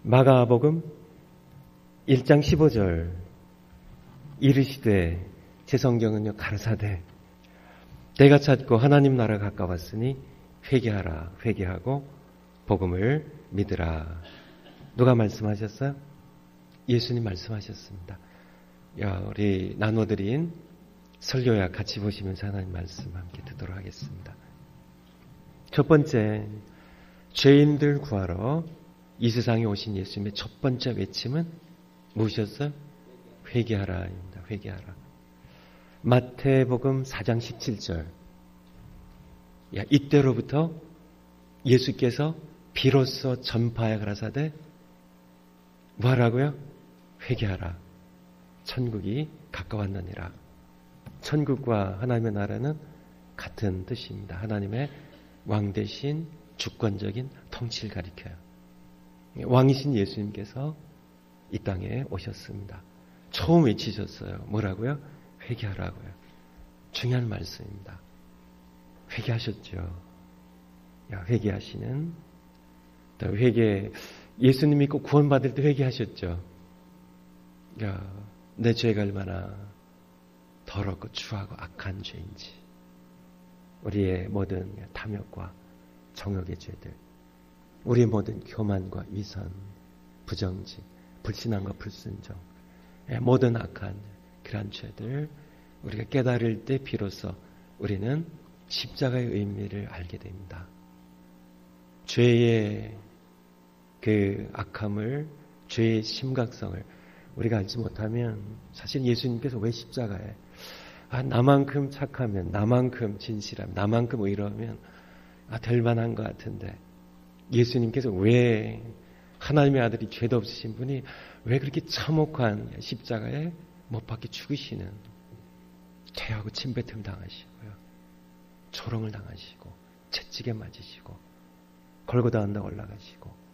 마가복음 1장 15절 이르시되 제 성경은요 가라사대 때가 찼고 하나님 나라가 가까웠으니 회개하라 회개하고 복음을 믿으라. 누가 말씀하셨어요? 예수님 말씀하셨습니다. 우리 나눠드린 설교야 같이 보시면서 하나님 말씀 함께 듣도록 하겠습니다. 첫 번째, 죄인들 구하러 이 세상에 오신 예수님의 첫 번째 외침은 무엇이었어요? 회개하라입니다. 회개하라. 마태복음 4장 17절. 이때로부터 예수께서 비로소 전파하여 가라사대 뭐하라고요? 회개하라. 천국이 가까웠느니라. 천국과 하나님의 나라는 같은 뜻입니다. 하나님의 왕 대신 주권적인 통치를 가리켜요. 왕이신 예수님께서 이 땅에 오셨습니다. 처음 외치셨어요. 뭐라고요? 회개하라고요. 중요한 말씀입니다. 회개하셨죠. 회개하시는 회개. 예수님 믿고 구원받을 때 회개하셨죠. 내 죄가 얼마나 더럽고 추하고 악한 죄인지, 우리의 모든 탐욕과 정욕의 죄들, 우리의 모든 교만과 위선, 부정직, 불신앙과 불순종, 모든 악한 그러한 죄들 우리가 깨달을 때 비로소 우리는 십자가의 의미를 알게 됩니다. 죄의 그 악함을, 죄의 심각성을 우리가 알지 못하면 사실 예수님께서 왜 십자가에 나만큼 착하면, 나만큼 진실하면, 나만큼 의로우면 될 만한 것 같은데 예수님께서 왜 하나님의 아들이 죄도 없으신 분이 왜 그렇게 참혹한 십자가에 못 박혀 죽으시는, 죄하고 침뱉음 당하시고요, 조롱을 당하시고 채찍에 맞으시고 골고다 언덕 올라가시고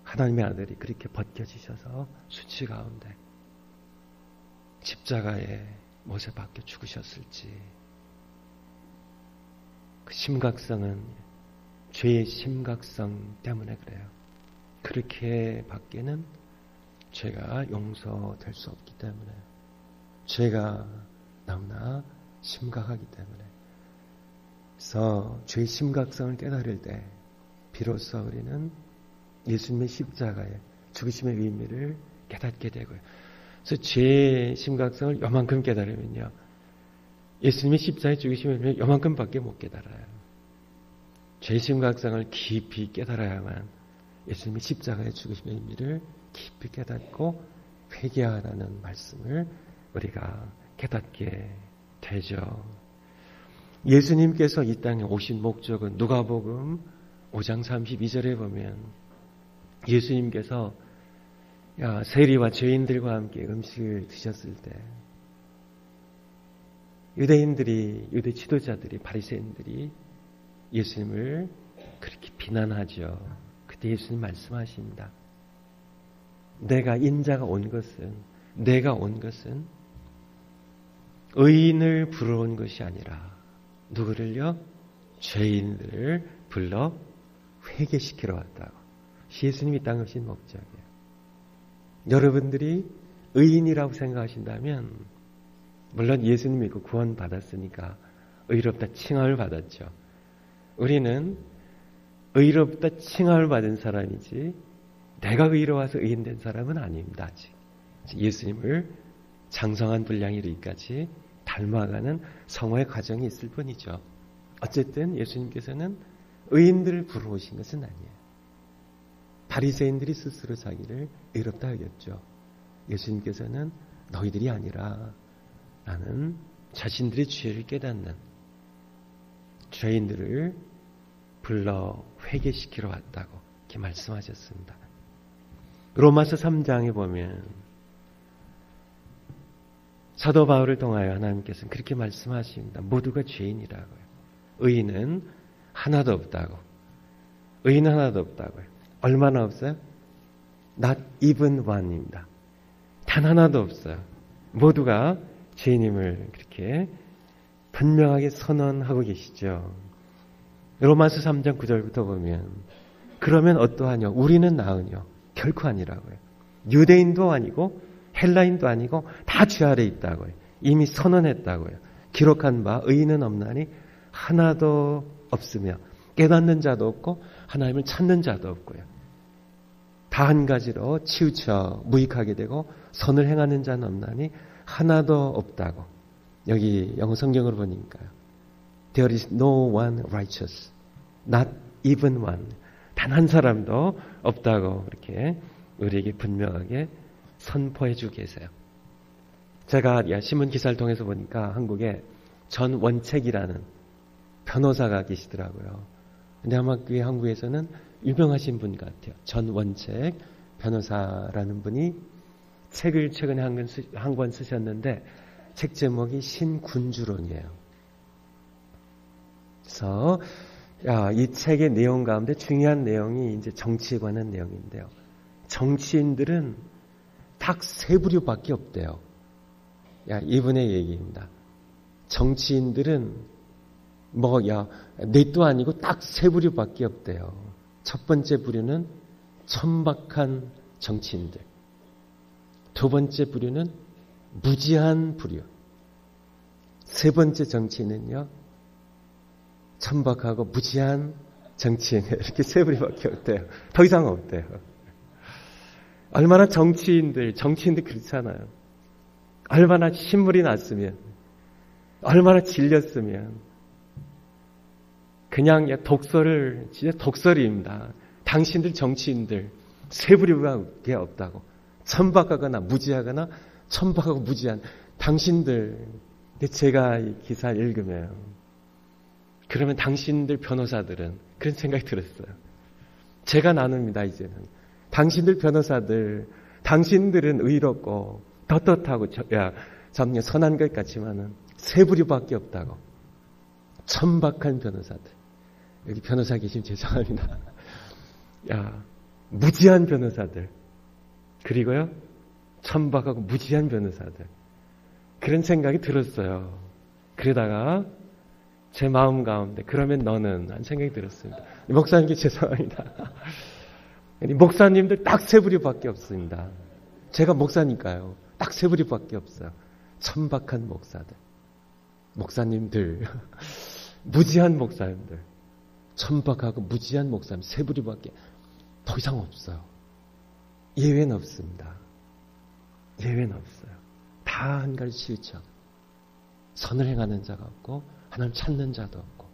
하나님의 아들이 그렇게 벗겨지셔서 수치 가운데 십자가에 못에 박혀 죽으셨을지. 그 심각성은 죄의 심각성 때문에 그래요. 그렇게 밖에는 죄가 용서될 수 없기 때문에, 죄가 너무나 심각하기 때문에. 그래서 죄의 심각성을 깨달을 때 비로소 우리는 예수님의 십자가의 죽으심의 의미를 깨닫게 되고요. 그래서 죄의 심각성을 요만큼 깨달으면요, 예수님의 십자가의 죽으심의 의미를 요만큼밖에 못 깨달아요. 죄의 심각성을 깊이 깨달아야만 예수님의 십자가의 죽으심의 의미를 깊이 깨닫고 회개하라는 말씀을 우리가 깨닫게 되죠. 예수님께서 이 땅에 오신 목적은 누가복음 5장 32절에 보면 예수님께서 세리와 죄인들과 함께 음식을 드셨을 때 유대인들이, 유대 지도자들이, 바리새인들이 예수님을 그렇게 비난하죠. 그때 예수님 말씀하십니다. 내가 온 것은 의인을 부르러 온 것이 아니라 누구를요? 죄인들을 불러 회개시키러 왔다고. 예수님이 이 땅에 오신 목적이에요. 여러분들이 의인이라고 생각하신다면, 물론 예수님 믿고 구원 받았으니까 의롭다 칭함을 받았죠. 우리는 의롭다 칭함을 받은 사람이지 내가 의로워서 의인된 사람은 아닙니다. 아직 예수님을 장성한 분량에 이르기까지 닮아가는 성화의 과정이 있을 뿐이죠. 어쨌든 예수님께서는 의인들을 부르오신 것은 아니에요. 바리새인들이 스스로 자기를 의롭다 여겼죠. 예수님께서는 너희들이 아니라 나는 자신들의 죄를 깨닫는 죄인들을 불러 회개시키러 왔다고 이렇게 말씀하셨습니다. 로마서 3장에 보면 사도 바울을 통하여 하나님께서는 그렇게 말씀하십니다. 모두가 죄인이라고요. 의인은 하나도 없다고. 의인은 하나도 없다고요. 얼마나 없어요? Not even one입니다. 단 하나도 없어요. 모두가 죄인임을 그렇게 분명하게 선언하고 계시죠. 로마서 3장 9절부터 보면 그러면 어떠하뇨? 우리는 나으뇨? 결코 아니라고요. 유대인도 아니고 헬라인도 아니고 다 죄 아래 있다고요. 이미 선언했다고요. 기록한 바 의인은 없나니 하나도 없으며 깨닫는 자도 없고 하나님을 찾는 자도 없고요. 다 한 가지로 치우쳐 무익하게 되고 선을 행하는 자는 없나니 하나도 없다고. 여기 영어 성경으로 보니까요. There is no one righteous, not even one. 단 한 사람도 없다고 이렇게 우리에게 분명하게 선포해 주고 계세요. 제가 신문 기사를 통해서 보니까 한국에 전원책이라는 변호사가 계시더라고요. 근데 아마 그게 한국에서는 유명하신 분 같아요. 전원책 변호사라는 분이 책을 최근에 한 권 쓰셨는데 책 제목이 신군주론이에요. 그래서 이 책의 내용 가운데 중요한 내용이 이제 정치에 관한 내용인데요. 정치인들은 딱 세 부류밖에 없대요. 이분의 얘기입니다. 정치인들은 넷도 아니고 딱 세 부류밖에 없대요. 첫 번째 부류는 천박한 정치인들. 두 번째 부류는 무지한 부류. 세 번째 정치인은요, 천박하고 무지한 정치인. 이렇게 세 부류밖에 없대요. 더 이상 없대요. 얼마나 정치인들 그렇잖아요. 얼마나 신물이 났으면, 얼마나 질렸으면, 그냥 진짜 독설입니다. 당신들 정치인들 세 부류밖에 없다고. 천박하거나 무지하거나 천박하고 무지한 당신들. 제가 이 기사 읽으면 그러면 당신들 변호사들은 그런 생각이 들었어요. 제가 나눕니다. 이제는 당신들 변호사들, 당신들은 의롭고 떳떳하고 전혀 선한 것 같지만은 세 부류밖에 없다고. 천박한 변호사들. 여기 변호사 계시면 죄송합니다. 무지한 변호사들. 그리고요, 천박하고 무지한 변호사들. 그런 생각이 들었어요. 그러다가 제 마음 가운데 그러면 너는 한 생각이 들었습니다. 목사님께 죄송합니다. 목사님들 딱 세 부류밖에 없습니다. 제가 목사니까요. 딱 세 부류밖에 없어요. 천박한 목사들, 목사님들, 무지한 목사님들, 천박하고 무지한 목사님 세 부류밖에 더 이상 없어요. 예외는 없습니다. 예외는 없어요. 다 한 가지 치우쳐 선을 행하는 자가 없고 하나님 찾는 자도 없고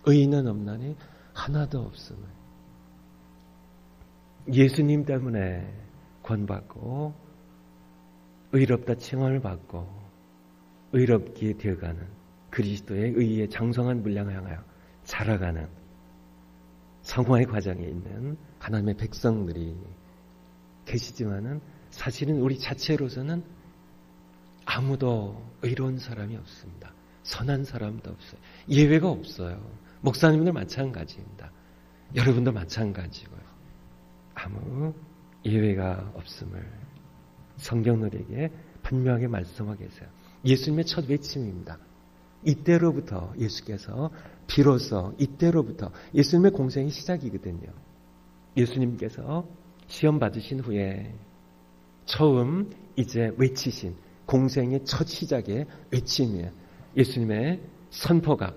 의인은 없나니 하나도 없음을. 예수님 때문에 구원받고 의롭다 칭함을 받고 의롭게 되어가는 그리스도의 의의 장성한 분량을 향하여 자라가는 성화의 과정에 있는 하나님의 백성들이 계시지만은 사실은 우리 자체로서는 아무도 의로운 사람이 없습니다. 선한 사람도 없어요. 예외가 없어요. 목사님들 마찬가지입니다. 여러분도 마찬가지고요. 아무 예외가 없음을 성경 우리에게 분명하게 말씀하고 계세요. 예수님의 첫 외침입니다. 이때로부터 예수께서 비로소 이때로부터 예수님의 공생이 시작이거든요. 예수님께서 시험 받으신 후에 처음 이제 외치신 공생의 첫 시작의 외침이에요. 예수님의 선포가,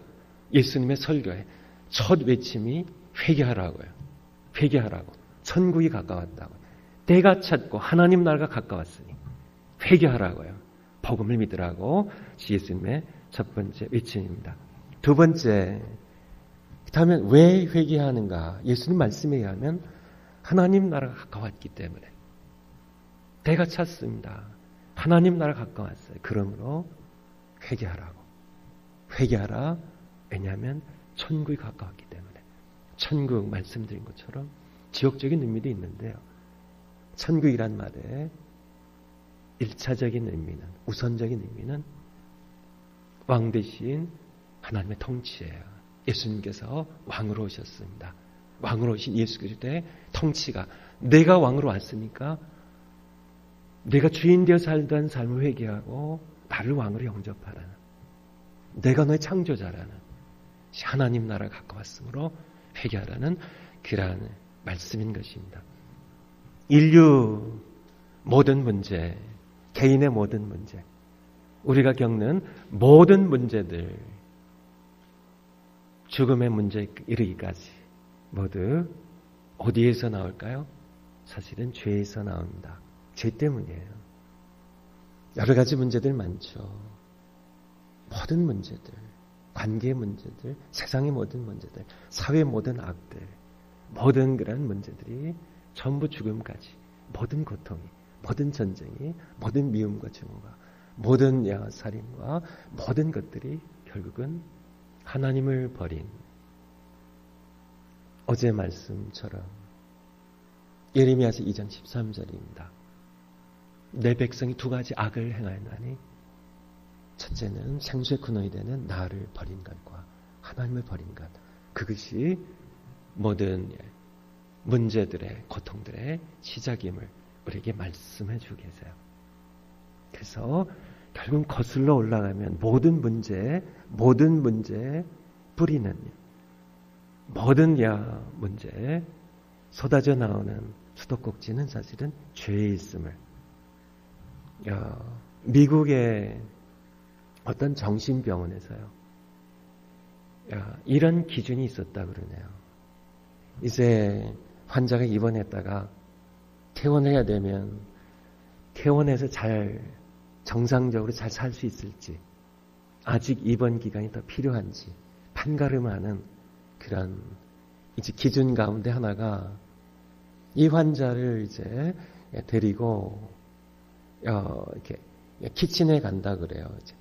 예수님의 설교의 첫 외침이 회개하라고요. 회개하라고. 천국이 가까웠다고. 때가 찼고 하나님 나라가 가까웠으니 회개하라고요. 복음을 믿으라고 예수님의 첫 번째 외침입니다. 두 번째, 그렇다면 왜 회개하는가? 예수님 말씀에 의하면 하나님 나라가 가까웠기 때문에 때가 찼습니다. 하나님 나라가 가까웠어요. 그러므로 회개하라고. 회개하라. 왜냐하면 천국이 가까웠기 때문에. 천국 말씀드린 것처럼 지역적인 의미도 있는데요. 천국이란 말에 1차적인 의미는, 우선적인 의미는 왕 대신 하나님의 통치예요. 예수님께서 왕으로 오셨습니다. 왕으로 오신 예수 그리스도의 통치가, 내가 왕으로 왔으니까 내가 주인 되어 살던 삶을 회개하고 나를 왕으로 영접하라는, 내가 너의 창조자라는, 하나님 나라가 가까웠으므로 회개하라는 그러한 말씀인 것입니다. 인류 모든 문제, 개인의 모든 문제, 우리가 겪는 모든 문제들, 죽음의 문제에 이르기까지 모두 어디에서 나올까요? 사실은 죄에서 나옵니다. 죄 때문이에요. 여러 가지 문제들 많죠. 모든 문제들, 관계의 문제들, 세상의 모든 문제들, 사회의 모든 악들, 모든 그런 문제들이 전부 죽음까지, 모든 고통이, 모든 전쟁이, 모든 미움과 증오가, 모든 살인과 모든 것들이 결국은 하나님을 버린 어제 말씀처럼 예레미야서 2장 13절입니다. 내 백성이 두 가지 악을 행하였나니 첫째는 생수의 근원이 되는 나를 버린 것과 하나님을 버린 것. 그것이 모든 문제들의 고통들의 시작임을 우리에게 말씀해 주고 계세요. 그래서 결국 거슬러 올라가면 모든 문제의 뿌리는 모든 문제에 쏟아져 나오는 수도꼭지는 사실은 죄에 있음을 미국의 어떤 정신병원에서요 이런 기준이 있었다 그러네요. 이제 환자가 입원했다가 퇴원해야 되면 퇴원해서 잘 정상적으로 잘 살 수 있을지 아직 입원 기간이 더 필요한지 판가름하는 그런 이제 기준 가운데 하나가 이 환자를 이제 데리고 이렇게 키친에 간다 그래요. 이제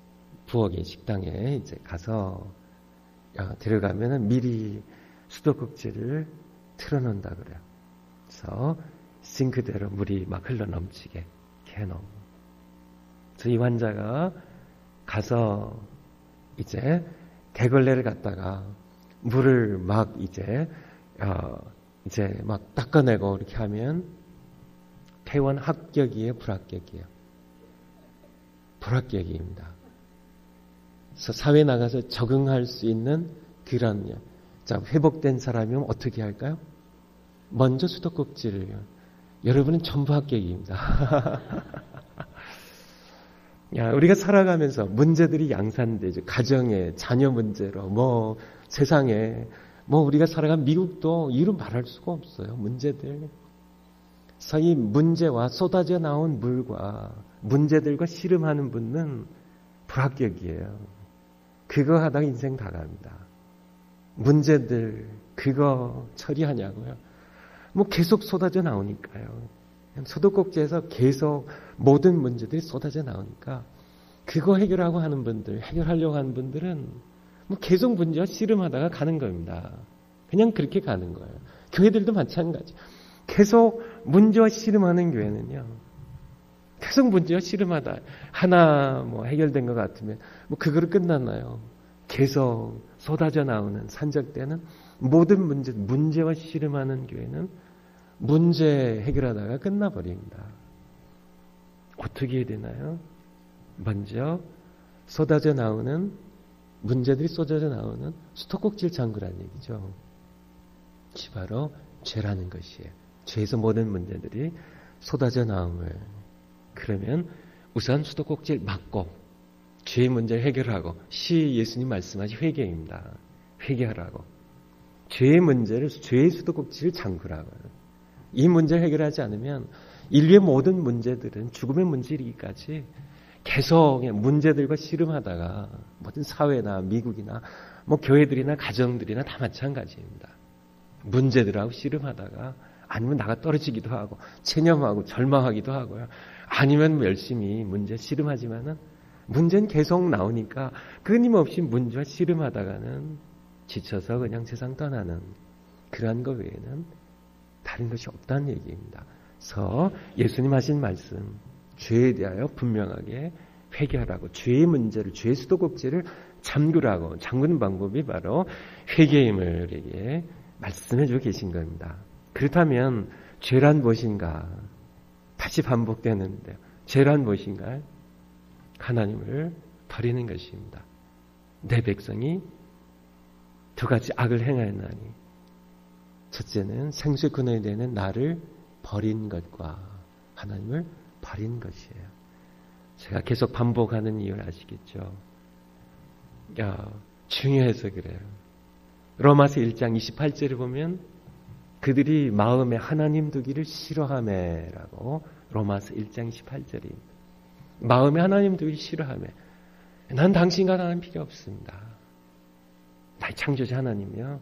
부엌의 식당에 이제 가서 들어가면은 미리 수도꼭지를 틀어놓는다 그래요. 그래서 싱크대로 물이 막 흘러 넘치게 해놓고. 그래서 이 환자가 가서 이제 대걸레를 갖다가 물을 막 이제 막 닦아내고 이렇게 하면 퇴원 합격이에요, 불합격이에요? 불합격입니다. 그래서 사회에 나가서 적응할 수 있는 그런 회복된 사람이면 어떻게 할까요? 먼저 수도꼭지를 여러분은 전부 합격입니다. 우리가 살아가면서 문제들이 양산되죠. 가정에 자녀 문제로 세상에 우리가 살아간 미국도 이루 말할 수가 없어요. 문제들. 그래서 이 문제와 쏟아져 나온 물과 문제들과 씨름하는 분은 불합격이에요. 그거 하다가 인생 다 갑니다. 문제들 그거 처리하냐고요. 계속 쏟아져 나오니까요. 수도꼭지에서 계속 모든 문제들이 쏟아져 나오니까 그거 해결하고 하는 분들, 해결하려고 하는 분들은 계속 문제와 씨름하다가 가는 겁니다. 그냥 그렇게 가는 거예요. 교회들도 마찬가지. 계속 문제와 씨름하는 교회는요. 계속 문제와 씨름하다 하나 해결된 것 같으면 그거로 끝났나요? 계속 쏟아져 나오는 산적되는 모든 문제와 씨름하는 교회는 문제 해결하다가 끝나버립니다. 어떻게 해야 되나요? 먼저 쏟아져 나오는 문제들이 쏟아져 나오는 수도꼭지를 잠그라는 얘기죠. 그것이 바로 죄라는 것이에요. 죄에서 모든 문제들이 쏟아져 나옴을. 그러면 우선 수도꼭지를 막고 죄의 문제를 해결하고 예수님 말씀하신 회개입니다. 회개하라고. 죄의 문제를 죄의 수도꼭지를 잠그라고요. 이 문제를 해결하지 않으면 인류의 모든 문제들은 죽음의 문제이기까지 계속 문제들과 씨름하다가 모든 사회나 미국이나 교회들이나 가정들이나 다 마찬가지입니다. 문제들하고 씨름하다가 아니면 나가 떨어지기도 하고 체념하고 절망하기도 하고요. 아니면 열심히 문제 씨름하지만은 문제는 계속 나오니까 끊임없이 문제와 씨름하다가는 지쳐서 그냥 세상 떠나는 그러한 것 외에는 다른 것이 없다는 얘기입니다. 그래서 예수님 하신 말씀, 죄에 대하여 분명하게 회개하라고, 죄의 문제를, 죄의 수도꼭지를 잠그라고, 잠그는 방법이 바로 회개임을 우리에게 말씀해 주고 계신 겁니다. 그렇다면 죄란 무엇인가? 다시 반복되는데 죄란 무엇인가? 하나님을 버리는 것입니다. 내 백성이 두 가지 악을 행하였나니 첫째는 생수의 근원이 되는 나를 버린 것과 하나님을 버린 것이에요. 제가 계속 반복하는 이유를 아시겠죠? 중요해서 그래요. 로마서 1장 28절을 보면 그들이 마음에 하나님 두기를 싫어하매라고 로마서 1장 28절입니다. 마음에 하나님 두기를 싫어하매. 난 당신과 나는 필요 없습니다. 나의 창조자 하나님이요.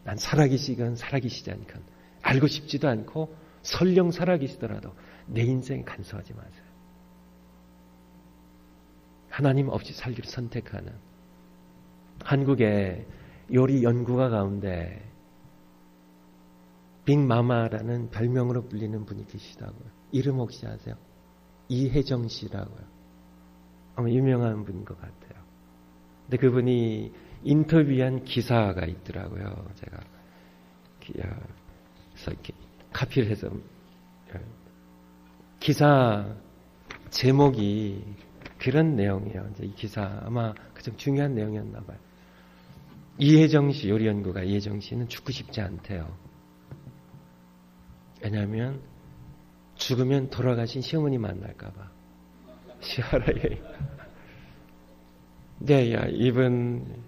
난 살아계시건 살아계시지 않건 알고 싶지도 않고 설령 살아계시더라도 내 인생에 간섭하지 마세요. 하나님 없이 살기를 선택하는 한국의 요리 연구가 가운데 빅마마라는 별명으로 불리는 분이 계시다고요. 이름 혹시 아세요? 이혜정 씨라고요. 아마 유명한 분인 것 같아요. 근데 그분이 인터뷰한 기사가 있더라고요. 제가 그래서 이렇게 카피를 해서 기사 제목이 그런 내용이에요. 이제 이 기사 아마 가장 중요한 내용이었나 봐요. 이혜정 씨 요리연구가 이혜정 씨는 죽고 싶지 않대요. 왜냐하면 죽으면 돌아가신 시어머니 만날까 봐. 시원하게. 네, 이분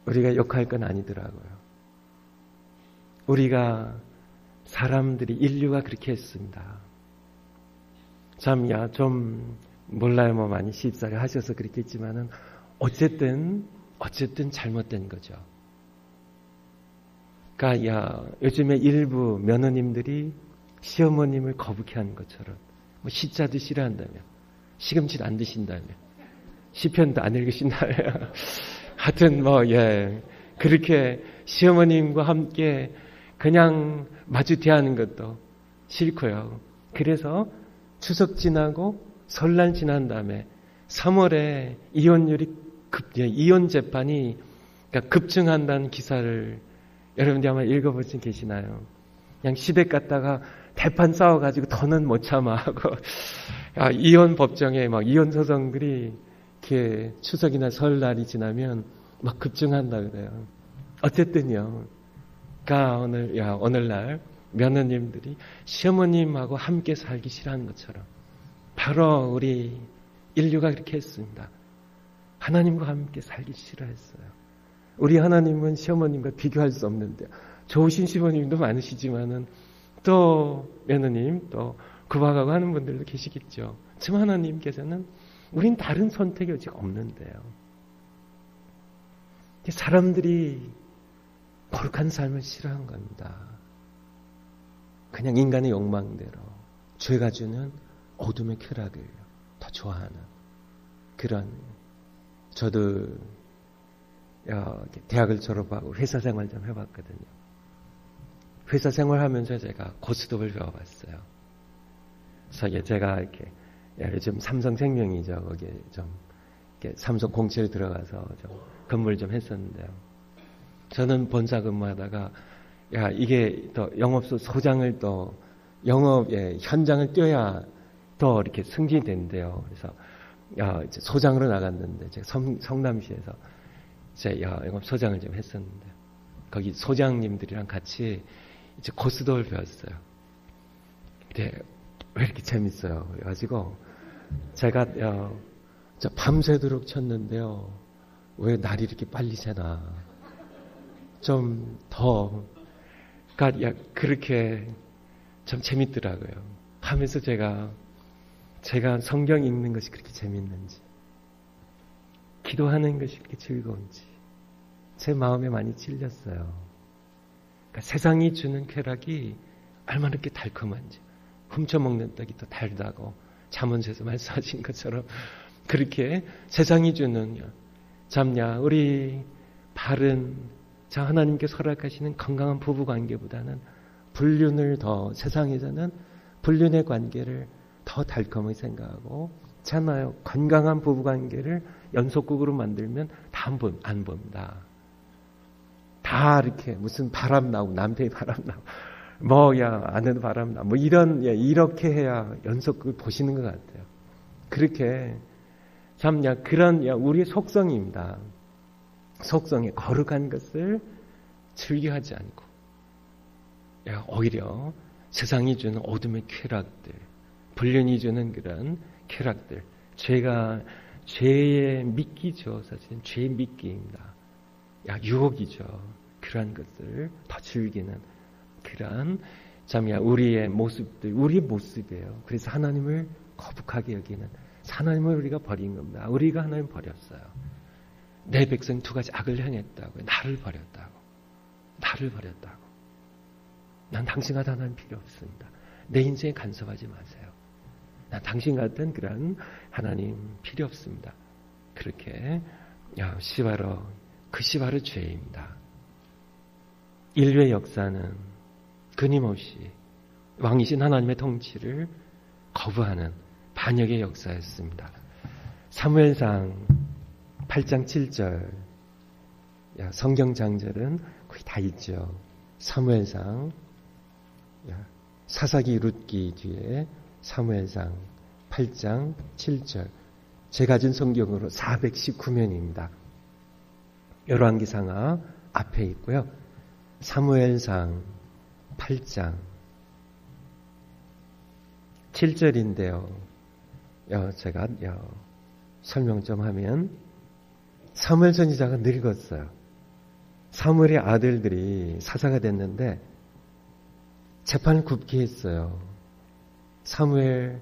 우리가 욕할 건 아니더라고요. 우리가 사람들이 인류가 그렇게 했습니다. 참 몰라요. 뭐 많이 시집살이 하셔서 그렇겠지만은 어쨌든 잘못된 거죠. 그러니까 요즘에 일부 며느님들이 시어머님을 거북해 하는 것처럼 뭐 시자도 싫어한다며 시금치도 안 드신다며 시편도 안 읽으신다며 하여튼 그렇게 시어머님과 함께 그냥 마주 대하는 것도 싫고요. 그래서 추석 지나고 설날 지난 다음에 3월에 이혼율이 이혼 재판이 급증한다는 기사를 여러분들 아마 읽어보신 계시나요? 그냥 시댁 갔다가 대판 싸워가지고 더는 못 참아하고 이혼 법정에 막 이혼 소송들이 이렇게 추석이나 설날이 지나면 막 급증한다 그래요. 어쨌든요. 오늘날 며느님들이 시어머님하고 함께 살기 싫어하는 것처럼 바로 우리 인류가 그렇게 했습니다. 하나님과 함께 살기 싫어했어요. 우리 하나님은 시어머님과 비교할 수 없는데 좋으신 시어머님도 많으시지만은 또 며느님 또 구박하고 하는 분들도 계시겠죠. 지금 하나님께서는 우린 다른 선택이 아직 없는데요. 사람들이 거룩한 삶을 싫어한 겁니다. 그냥 인간의 욕망대로 죄가 주는 어둠의 쾌락을 더 좋아하는 그런 저도 대학을 졸업하고 회사 생활 좀 해봤거든요. 회사 생활하면서 제가 고스톱을 배워봤어요. 그래서 제가 이렇게 요즘 삼성생명이죠. 거기에 좀 삼성 공채를 들어가서 좀 근무를 좀 했었는데요. 저는 본사 근무하다가 이게 또 영업소 소장을 또 영업의 현장을 뛰어야 또 이렇게 승진이 된대요. 그래서 이제 소장으로 나갔는데 제가 성남시에서 제 영업소장을 좀 했었는데 거기 소장님들이랑 같이 이제 고스톱을 배웠어요. 근데 왜 이렇게 재밌어요? 그래가지고 제가 저 밤새도록 쳤는데요. 왜 날이 이렇게 빨리 새나? 좀 더 그렇게 참 재밌더라고요. 하면서 제가 성경 읽는 것이 그렇게 재밌는지, 기도하는 것이 그렇게 즐거운지 제 마음에 많이 찔렸어요. 세상이 주는 쾌락이 얼마나 이렇게 달콤한지, 훔쳐먹는 떡이 더 달다고 잠언에서 말씀하신 것처럼 그렇게 세상이 주는 우리 바른 하나님께서 허락하시는 건강한 부부관계보다는 불륜을 더 세상에서는 불륜의 관계를 더 달콤하게 생각하고 있잖아요. 건강한 부부관계를 연속극으로 만들면 다 안 봅니다. 다 이렇게 무슨 바람 나고 남편이 바람 나고 아내도 바람 나고 이렇게 해야 연속극을 보시는 것 같아요. 그렇게 그런 우리의 속성입니다. 속성에 거룩한 것을 즐겨하지 않고 오히려 세상이 주는 어둠의 쾌락들, 불륜이 주는 그런 쾌락들, 죄의 미끼죠. 사실은 죄의 미끼입니다. 유혹이죠. 그러한 것을 더 즐기는 그러한 우리의 모습들, 우리의 모습이에요. 그래서 하나님을 거북하게 여기는, 하나님을 우리가 버린 겁니다. 우리가 하나님 버렸어요. 내 백성 두 가지 악을 행했다고요. 나를 버렸다고. 난 당신 같은 하나님 필요 없습니다. 내 인생에 간섭하지 마세요. 난 당신 같은 그런 하나님 필요 없습니다. 그렇게 그것이 바로 죄입니다. 인류의 역사는 끊임없이 왕이신 하나님의 통치를 거부하는 반역의 역사였습니다. 사무엘상 8장 7절, 성경 장절은 거의 다 있죠. 사무엘상, 사사기 룻기 뒤에 사무엘상 8장 7절, 제가 가진 성경으로 419면입니다. 열왕기상하 앞에 있고요. 사무엘상 8장 7절인데요. 제가 설명 좀 하면, 사무엘 선지자가 늙었어요. 사무엘의 아들들이 사사가 됐는데 재판을 굽게 했어요. 사무엘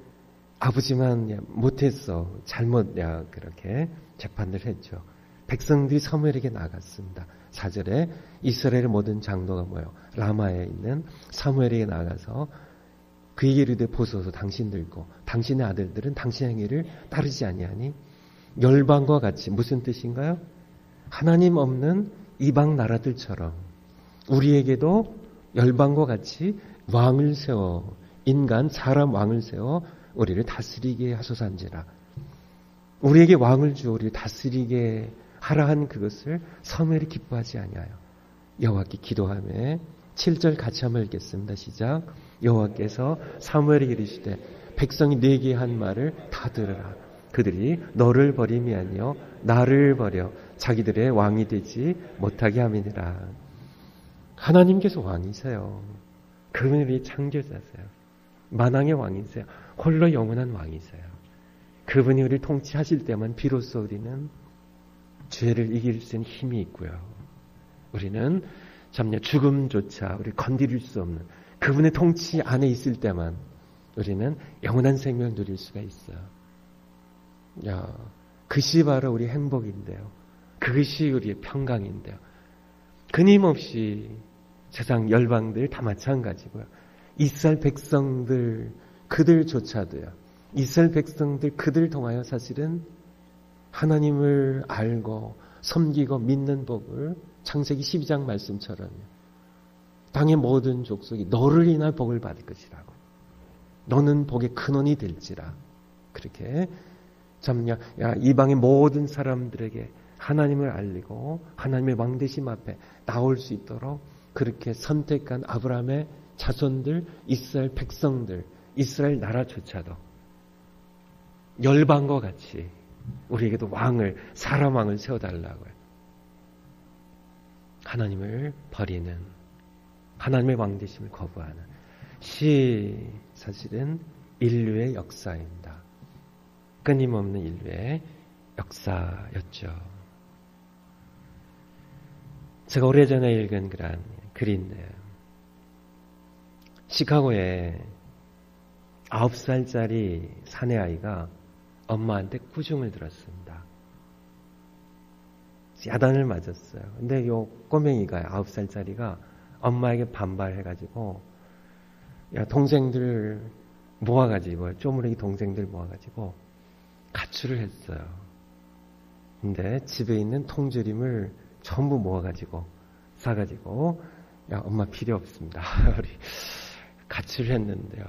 아버지만 못했어. 잘못 그렇게 재판을 했죠. 백성들이 사무엘에게 나갔습니다. 4절에 이스라엘의 모든 장로가 모여 라마에 있는 사무엘에게 나가서 그에게 이르되 보소서 당신들고 당신의 아들들은 당신의 행위를 따르지 아니하니 열방과 같이, 무슨 뜻인가요? 하나님 없는 이방 나라들처럼 우리에게도 열방과 같이 왕을 세워, 사람 왕을 세워 우리를 다스리게 하소서한지라. 우리에게 왕을 주어 우리를 다스리게 하라 한 그것을 사무엘이 기뻐하지 아니하여 여호와께 기도하며 7절 같이 한번 읽겠습니다. 시작. 여호와께서 사무엘에게 이르시되 백성이 네게 한 말을 다 들으라. 그들이 너를 버림이 아니요 나를 버려 자기들의 왕이 되지 못하게 함이니라. 하나님께서 왕이세요. 그분이 창조자세요. 만왕의 왕이세요. 홀로 영원한 왕이세요. 그분이 우리를 통치하실 때만 비로소 우리는 죄를 이길 수 있는 힘이 있고요. 우리는 죽음조차 우리 건드릴 수 없는 그분의 통치 안에 있을 때만 우리는 영원한 생명을 누릴 수가 있어요. 그것이 바로 우리의 행복인데요. 그것이 우리의 평강인데요. 끊임없이 세상 열방들 다 마찬가지고요. 이스라엘 백성들 그들조차도요. 이스라엘 백성들 그들 통하여 사실은 하나님을 알고 섬기고 믿는 복을 창세기 12장 말씀처럼 땅의 모든 족속이 너를 인하여 복을 받을 것이라고. 너는 복의 근원이 될지라. 그렇게 이방의 모든 사람들에게 하나님을 알리고 하나님의 왕되심 앞에 나올 수 있도록 그렇게 선택한 아브라함의 자손들, 이스라엘 백성들, 이스라엘 나라조차도 열방과 같이 우리에게도 사람 왕을 세워달라고요. 하나님을 버리는, 하나님의 왕되심을 거부하는 사실은 인류의 역사입니다. 끊임없는 인류의 역사였죠. 제가 오래전에 읽은 그런 글인데요. 시카고에 9살짜리 사내아이가 엄마한테 꾸중을 들었습니다. 야단을 맞았어요. 근데 요 꼬맹이가 9살짜리가 엄마에게 반발해가지고 동생들 모아가지고 쪼무레기 동생들 모아가지고 가출을 했어요. 근데 집에 있는 통조림을 전부 모아가지고 싸가지고 엄마 필요 없습니다. 우리 가출을 했는데요.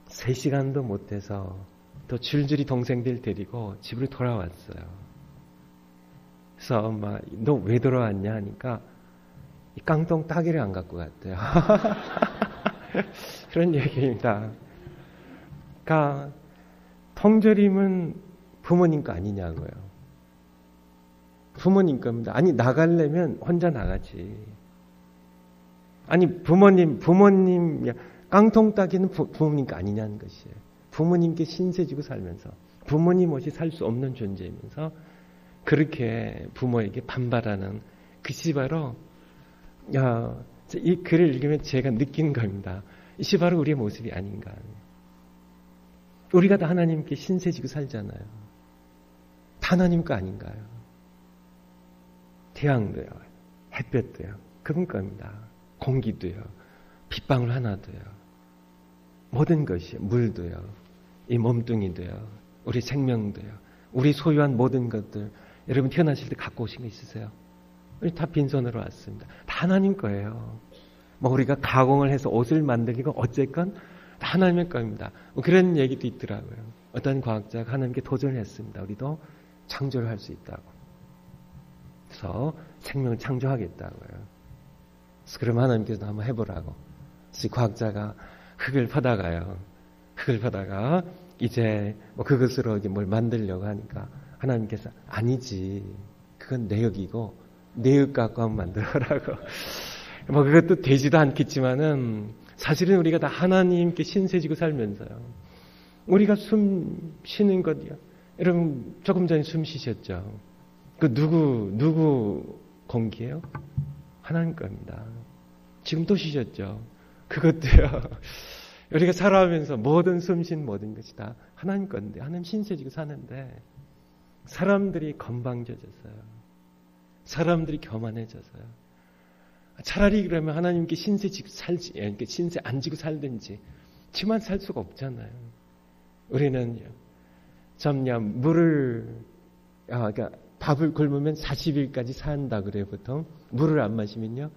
3시간도 못 돼서 또 줄줄이 동생들 데리고 집으로 돌아왔어요. 그래서 엄마 너 왜 돌아왔냐 하니까 이 깡통 따기를 안 갖고 갔대요. 그런 얘기입니다. 그러니까 통조림은 부모님 거 아니냐고요. 부모님 겁니다. 아니 나가려면 혼자 나가지. 아니 부모님 깡통 따기는 부모님께 아니냐는 것이에요. 부모님께 신세 지고 살면서 부모님 없이 살 수 없는 존재이면서 그렇게 부모에게 반발하는 그것이 바로 이 글을 읽으면 제가 느낀 겁니다. 이것이 바로 우리의 모습이 아닌가. 우리가 다 하나님께 신세 지고 살잖아요. 다 하나님 거 아닌가요? 태양도요, 햇볕도요, 그분 겁니다. 공기도요, 빗방울 하나도요, 모든 것이 물도요, 이 몸뚱이도요, 우리 생명도요, 우리 소유한 모든 것들 여러분 태어나실 때 갖고 오신 거 있으세요? 우리 다 빈손으로 왔습니다. 다 하나님 거예요. 뭐 우리가 가공을 해서 옷을 만들기가 어쨌건 다 하나님의 겁니다. 뭐 그런 얘기도 있더라고요. 어떤 과학자가 하나님께 도전을 했습니다. 우리도 창조를 할 수 있다고. 그래서 생명을 창조하겠다고요. 그래서 그럼 하나님께서 한번 해보라고. 그래서 과학자가 흙을 파다가요. 흙을 파다가 이제 뭐 그것으로 뭘 만들려고 하니까 하나님께서 아니지. 그건 내역이고 내역 갖고 한번 만들어라고. 뭐 그것도 되지도 않겠지만은 사실은 우리가 다 하나님께 신세지고 살면서요. 우리가 숨 쉬는 것이요. 여러분 조금 전에 숨 쉬셨죠? 그 누구 공기예요? 하나님 겁니다. 지금 또 쉬셨죠? 그것도요. 우리가 살아가면서 모든 숨쉰 모든 것이 다 하나님 건데 하나님 신세지고 사는데 사람들이 건방져졌어요. 사람들이 교만해져서요. 차라리 그러면 하나님께 신세 지고 살지, 그러니까 신세 안 지고 살든지, 지만 살 수가 없잖아요. 우리는요, 그러니까 밥을 굶으면 40일까지 산다 그래요, 보통. 물을 안 마시면요,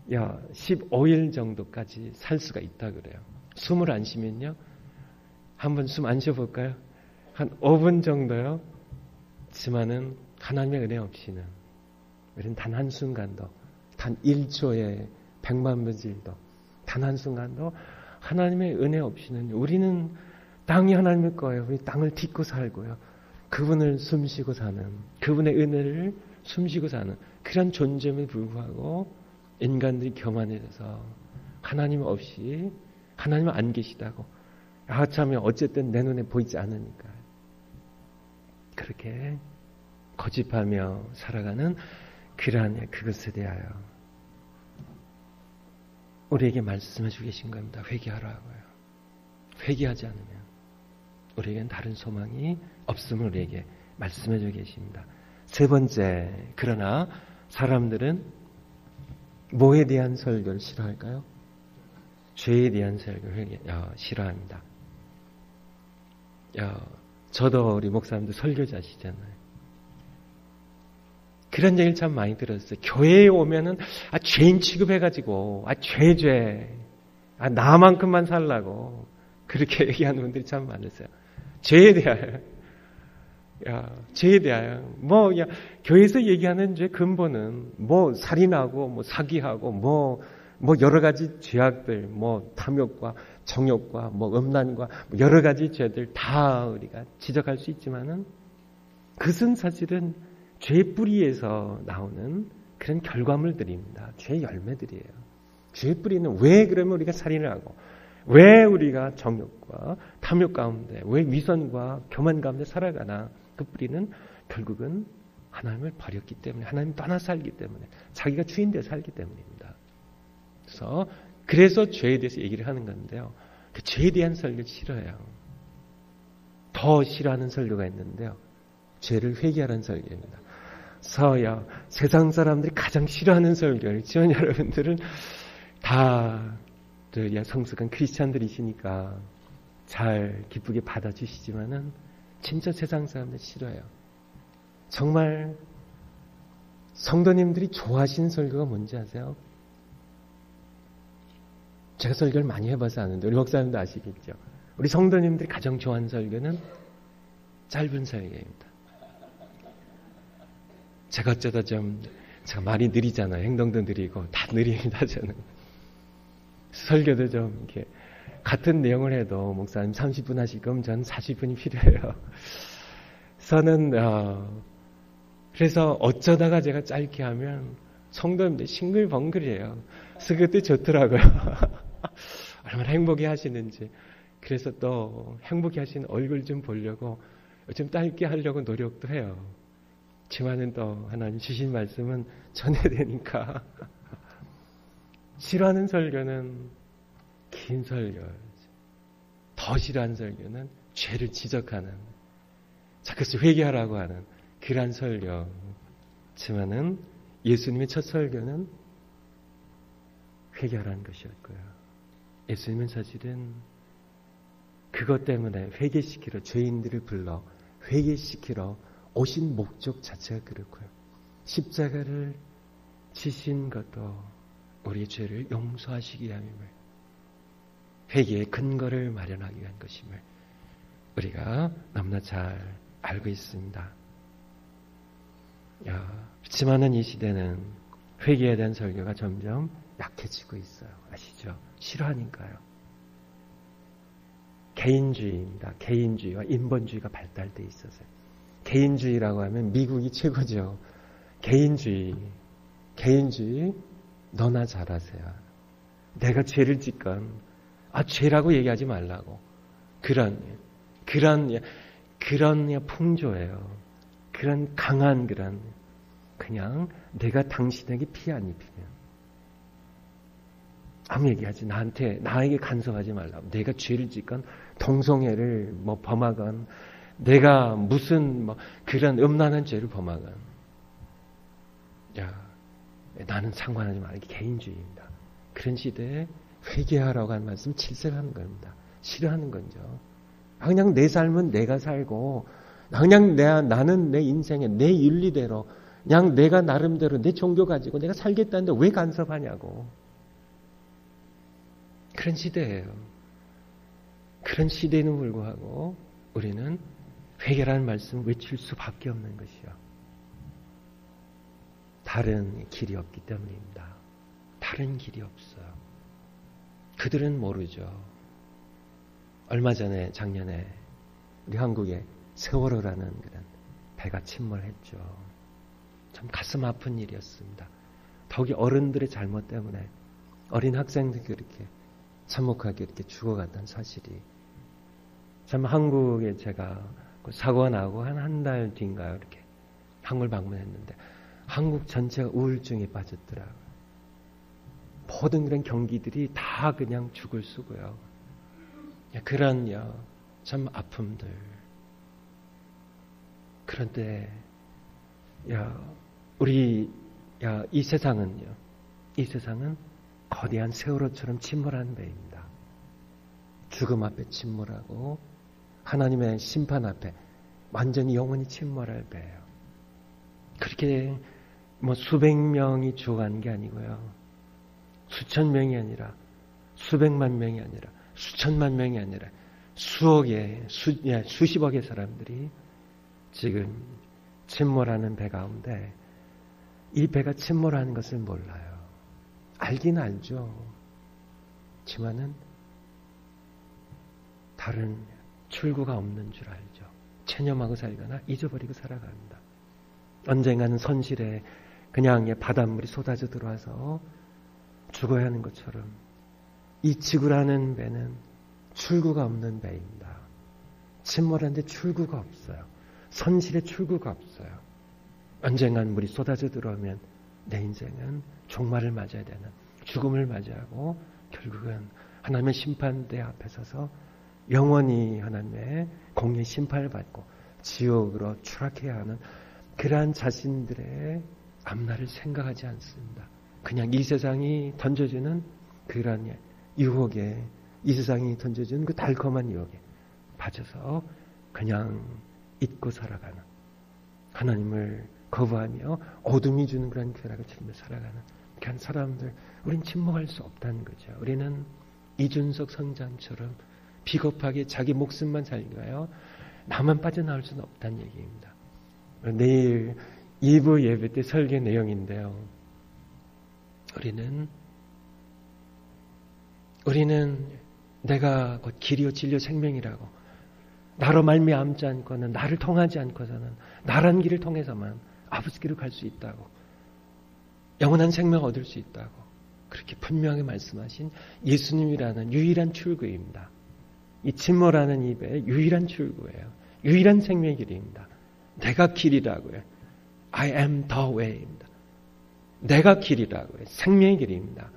15일 정도까지 살 수가 있다 그래요. 숨을 안 쉬면요, 한번 숨 안 쉬어볼까요? 한 5분 정도요. 하지만은 하나님의 은혜 없이는 우리는 단 한순간도 단 1초에 100만 분질도 단 한순간도 하나님의 은혜 없이는 우리는 땅이 하나님의 거예요. 우리 땅을 딛고 살고요. 그분을 숨쉬고 사는 그분의 은혜를 숨쉬고 사는 그런 존재임에 불구하고 인간들이 교만해져서 하나님 없이 하나님 안 계시다고 참 어쨌든 내 눈에 보이지 않으니까 그렇게 거짓하며 살아가는 그러한 그것에 대하여 우리에게 말씀해 주고 계신 겁니다. 회개하라고요. 회개하지 않으면 우리에겐 다른 소망이 없음을 우리에게 말씀해 주고 계십니다. 세 번째, 그러나 사람들은 뭐에 대한 설교를 싫어할까요? 죄에 대한 설교를 싫어합니다. 저도 우리 목사님도 설교자시잖아요. 그런 얘기를 참 많이 들었어요. 교회에 오면은 죄인 취급해가지고 죄 나만큼만 살라고 그렇게 얘기하는 분들이 참 많으세요. 죄에 대하여 교회에서 얘기하는 죄 근본은 살인하고 사기하고 여러 가지 죄악들 탐욕과 정욕과 음란과 여러 가지 죄들 다 우리가 지적할 수 있지만은 그것은 사실은 죄의 뿌리에서 나오는 그런 결과물들입니다. 죄의 열매들이에요. 죄의 뿌리는 왜 그러면 우리가 살인을 하고 왜 우리가 정욕과 탐욕 가운데 왜 위선과 교만 가운데 살아가나 그 뿌리는 결국은 하나님을 버렸기 때문에 하나님 떠나 살기 때문에 자기가 주인 되어 살기 때문입니다. 그래서 죄에 대해서 얘기를 하는 건데요. 그 죄에 대한 설교를 싫어해요. 더 싫어하는 설교가 있는데요. 죄를 회개하라는 설교입니다. 그래서 세상 사람들이 가장 싫어하는 설교를 지원 여러분들은 다 성숙한 크리스찬들이시니까 잘 기쁘게 받아주시지만은 진짜 세상 사람들 싫어요. 정말 성도님들이 좋아하시는 설교가 뭔지 아세요? 제가 설교를 많이 해봐서 아는데 우리 목사님도 아시겠죠? 우리 성도님들이 가장 좋아하는 설교는 짧은 설교입니다. 제가 어쩌다 제가 말이 느리잖아요. 행동도 느리고 다 느립니다. 저는 설교도 좀 이렇게 같은 내용을 해도 목사님 30분 하실 거면 저는 40분이 필요해요. 저는 그래서 어쩌다가 제가 짧게 하면 성도님들 싱글벙글이에요. 그래서 그것도 좋더라고요. 얼마나 행복해 하시는지. 그래서 또 행복해 하시는 얼굴 좀 보려고 좀 짧게 하려고 노력도 해요. 지만은 또 하나님 주신 말씀은 전해야 되니까. 싫어하는 설교는 긴 설교. 더 싫어하는 설교는 죄를 지적하는, 자꾸 회개하라고 하는 그러한 설교. 지만은 예수님의 첫 설교는 회개하라는 것이었고요. 예수님은 사실은 그것 때문에 회개시키러, 죄인들을 불러 회개시키러 오신 목적 자체가 그렇고요. 십자가를 지신 것도 우리의 죄를 용서하시기 위함임을, 회개의 근거를 마련하기 위한 것임을 우리가 너무나 잘 알고 있습니다. 그렇지만은 이 시대는 회개에 대한 설교가 점점 약해지고 있어요. 아시죠? 싫어하니까요. 개인주의입니다. 개인주의와 인본주의가 발달돼 있어서요. 개인주의라고 하면 미국이 최고죠. 개인주의, 너나 잘하세요. 내가 죄를 짓건 죄라고 얘기하지 말라고. 그런 풍조예요. 그런 강한 그냥 내가 당신에게 피해 안 입히면 아무 얘기하지, 나에게 간섭하지 말라고. 내가 죄를 짓건 동성애를 범하건 내가 무슨 그런 음란한 죄를 범하건 나는 상관하지 말라. 이게 개인주의입니다. 그런 시대에 회개하라고 하는 말씀 질색하는 겁니다. 싫어하는 거죠. 그냥 내 삶은 내가 살고 그냥 나는 내 인생에 내 윤리대로 그냥 내가 나름대로 내 종교 가지고 내가 살겠다는데 왜 간섭하냐고. 그런 시대예요. 그런 시대에는 불구하고 우리는 회개라는 말씀 외칠 수밖에 없는 것이요. 다른 길이 없기 때문입니다. 다른 길이 없어요. 그들은 모르죠. 얼마 전에 작년에 우리 한국에 세월호라는 그런 배가 침몰했죠. 참 가슴 아픈 일이었습니다. 더욱이 어른들의 잘못 때문에 어린 학생들이 그렇게 참혹하게 이렇게 죽어갔다는 사실이, 참 한국에 제가 사고가 나고 한 달 뒤인가요? 이렇게 한국을 방문했는데 한국 전체가 우울증에 빠졌더라고요. 모든 그런 경기들이 다 그냥 죽을 수고요. 그런 참 아픔들. 그런데 이 세상은 거대한 세월호처럼 침몰한 배입니다. 죽음 앞에 침몰하고 하나님의 심판 앞에 완전히 영원히 침몰할 배예요. 그렇게 수백 명이 죽어간 게 아니고요. 수천 명이 아니라 수백만 명이 아니라 수천만 명이 아니라 수십억의 사람들이 지금 침몰하는 배 가운데 이 배가 침몰하는 것을 몰라요. 알긴 알죠. 하지만은 다른 출구가 없는 줄 알죠. 체념하고 살거나 잊어버리고 살아갑니다. 언젠가는 선실에 그냥 바닷물이 쏟아져 들어와서 죽어야 하는 것처럼 이 지구라는 배는 출구가 없는 배입니다. 침몰하는데 출구가 없어요. 선실에 출구가 없어요. 언젠간 물이 쏟아져 들어오면 내 인생은 종말을 맞아야 되는, 죽음을 맞이하고 결국은 하나님의 심판대 앞에 서서 영원히 하나님의 공의 심판을 받고 지옥으로 추락해야 하는 그러한 자신들의 앞날을 생각하지 않습니다. 그냥 이 세상이 던져주는 그러한 유혹에, 이 세상이 던져주는 그 달콤한 유혹에 빠져서 그냥 잊고 살아가는, 하나님을 거부하며 어둠이 주는 그런 쾌락을 치르며 살아가는 그런 사람들, 우린 침묵할 수 없다는 거죠. 우리는 이준석 성장처럼 비겁하게 자기 목숨만 살려요. 나만 빠져나올 수는 없다는 얘기입니다. 내일 2부 예배 때 설교 내용인데요. 우리는 내가 곧 길이요 진리요 생명이라고, 나로 말미암지 않고는, 나를 통하지 않고서는, 나란 길을 통해서만 아버지께로 갈 수 있다고. 영원한 생명 얻을 수 있다고 그렇게 분명히 말씀하신 예수님이라는 유일한 출구입니다. 이 침몰하는 입의 유일한 출구예요. 유일한 생명의 길입니다. 내가 길이라고요. I am the way입니다. 내가 길이라고요. 생명의 길입니다.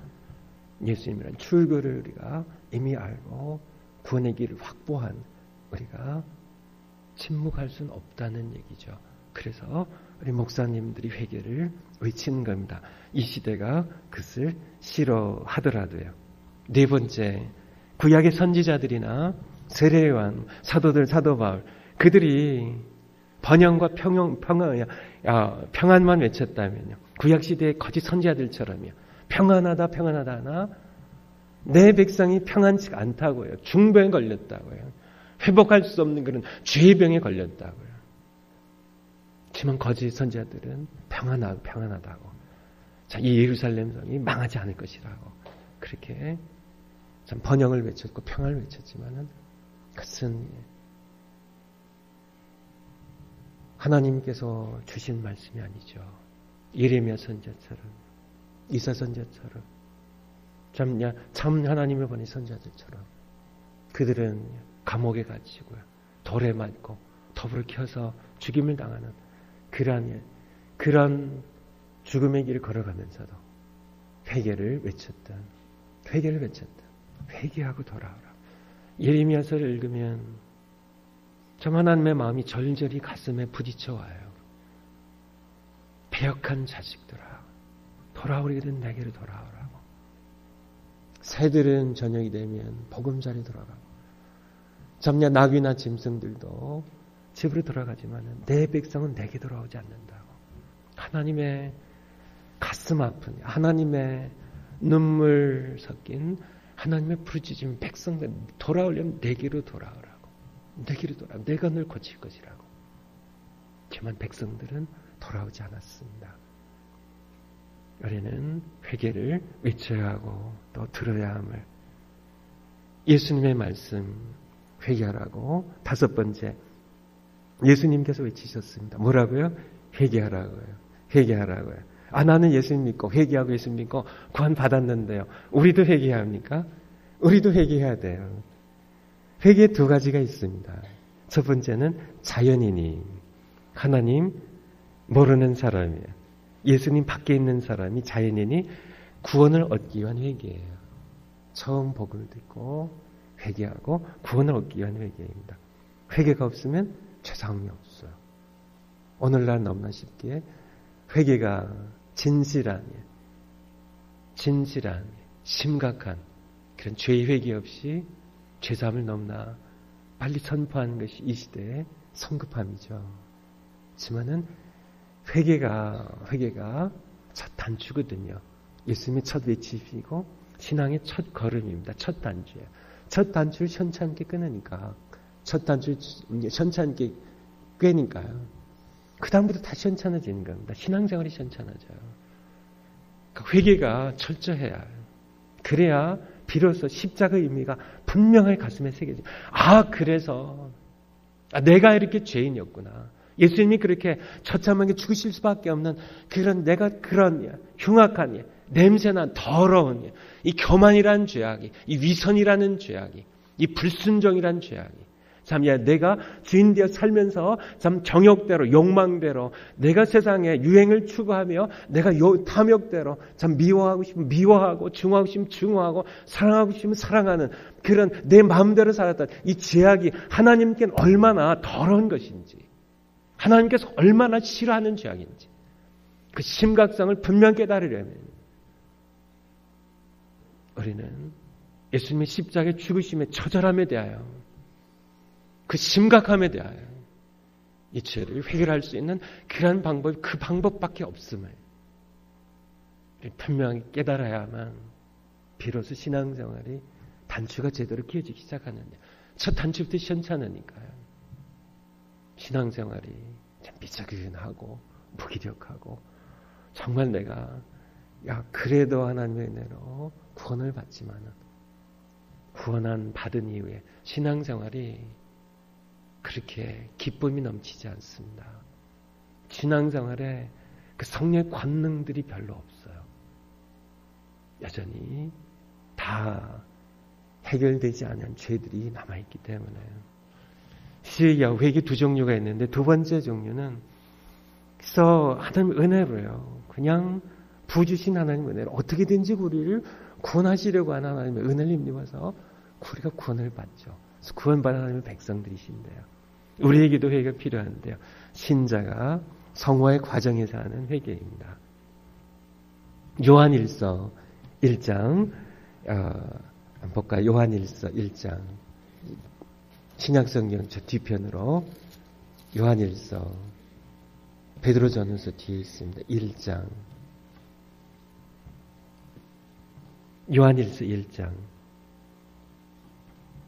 예수님이라는 출구를 우리가 이미 알고 구원의 길을 확보한 우리가 침묵할 수는 없다는 얘기죠. 그래서 우리 목사님들이 회개를 외치는 겁니다. 이 시대가 그것을 싫어하더라도요. 네 번째, 구약의 선지자들이나 세례 요한, 사도들, 사도 바울 그들이 번영과 평안만 외쳤다면요. 구약 시대의 거짓 선지자들처럼요. 평안하다 하나 내 백성이 평안치가 않다고요. 중병에 걸렸다고요. 회복할 수 없는 그런 죄의 병에 걸렸다고요. 하지만 거짓 선지자들은 평안하다고. 자, 이 예루살렘 성이 망하지 않을 것이라고. 그렇게 참 번영을 외쳤고 평안을 외쳤지만은 그것은 하나님께서 주신 말씀이 아니죠. 예레미야 선지자처럼, 이사 선지자처럼, 참 하나님을 보낸 선지자들처럼 그들은 감옥에 갇히고요, 돌에 맞고 톱으로 켜서 죽임을 당하는 그런 죽음의 길을 걸어가면서도 회개를 외쳤던, 회개하고 돌아오라. 예레미야서를 읽으면 참 하나님의 마음이 절절히 가슴에 부딪혀 와요. 배역한 자식들아, 돌아오리거든 내게로 돌아오라고. 새들은 저녁이 되면 보금자리 돌아가고, 잡냐 나귀나 짐승들도 집으로 돌아가지만 내 백성은 내게 돌아오지 않는다고. 하나님의 가슴 아픈, 하나님의 눈물 섞인 하나님의 부르짖음, 백성들 돌아오려면 내게로 돌아오라고. 내게로 돌아. 내가 널 고칠 것이라고. 하지만 백성들은 돌아오지 않았습니다. 우리는 회개를 외쳐야 하고 또 들어야 함을, 예수님의 말씀 회개하라고. 다섯 번째, 예수님께서 외치셨습니다. 뭐라고요? 회개하라고요. 나는 예수님 믿고 회개하고 예수님 믿고 구원 받았는데요. 우리도 회개해야 합니까? 우리도 회개해야 돼요. 회개에 두 가지가 있습니다. 첫 번째는 자연인이, 하나님 모르는 사람이에요. 예수님 밖에 있는 사람이, 자연인이 구원을 얻기 위한 회개예요. 처음 복음을 듣고 회개하고 구원을 얻기 위한 회개입니다. 회개가 없으면 죄사함이 없어요. 오늘날 너무나 쉽게 회개가 진실한, 심각한 그런 죄의 회개 없이 죄사함을 너무나 빨리 선포하는 것이 이 시대의 성급함이죠. 하지만은 회개가 첫 단추거든요. 예수님의 첫 외침이고 신앙의 첫 걸음입니다. 첫 단추예요. 첫 단추를 현찮게 끊으니까, 첫 단추를 현찮게 꿰니까요. 그 다음부터 다시 현찮아지는 겁니다. 신앙생활이 현찮아져요. 그러니까 회개가 철저해야 해요. 그래야 비로소 십자가의 의미가 분명하게 가슴에 새겨져요. 그래서 내가 이렇게 죄인이었구나. 예수님이 그렇게 처참하게 죽으실 수밖에 없는 내가 그런 흉악한, 냄새난 더러운 이 교만이라는 죄악이, 이 위선이라는 죄악이, 이 불순종이라는 죄악이, 내가 주인 되어 살면서 정욕대로, 욕망대로, 내가 세상의 유행을 추구하며 내가 탐욕대로 미워하고 싶으면 미워하고, 증오하고 싶으면 증오하고, 사랑하고 싶으면 사랑하는 그런 내 마음대로 살았던 이 죄악이 하나님께는 얼마나 더러운 것인지, 하나님께서 얼마나 싫어하는 죄악인지, 그 심각성을 분명 깨달으려면 우리는 예수님의 십자가의 죽으심의 처절함에 대하여, 그 심각함에 대하여 이 죄를 해결할 수 있는 그런 방법이 그 방법밖에 없음을 분명히 깨달아야만 비로소 신앙생활이 단추가 제대로 끼어지기 시작하는데, 첫 단추부터 시원찮으니까요. 신앙생활이 참 미적근하고 무기력하고, 정말 내가 그래도 하나님의 은혜로 구원을 받지만은 구원한 받은 이후에 신앙생활이 그렇게 기쁨이 넘치지 않습니다. 신앙생활에 그 성령의 권능들이 별로 없어요. 여전히 다 해결되지 않은 죄들이 남아있기 때문에 시제기와 회개 두 종류가 있는데 두 번째 종류는 그래서 하나님 은혜로요. 그냥 부주신 하나님 은혜로 어떻게든지 우리를 구원하시려고 하는 하나님의 은혜를 힘입어서 우리가 구원을 받죠. 그래서 구원받은 하나님의 백성들이신데요. 우리에게도 회개가 필요한데요. 신자가 성화의 과정에서 하는 회개입니다. 요한일서 1장 볼까요? 요한일서 1장 신약성경 저 뒤편으로 요한일서 베드로전후서 뒤에 있습니다. 1장 요한일서 1장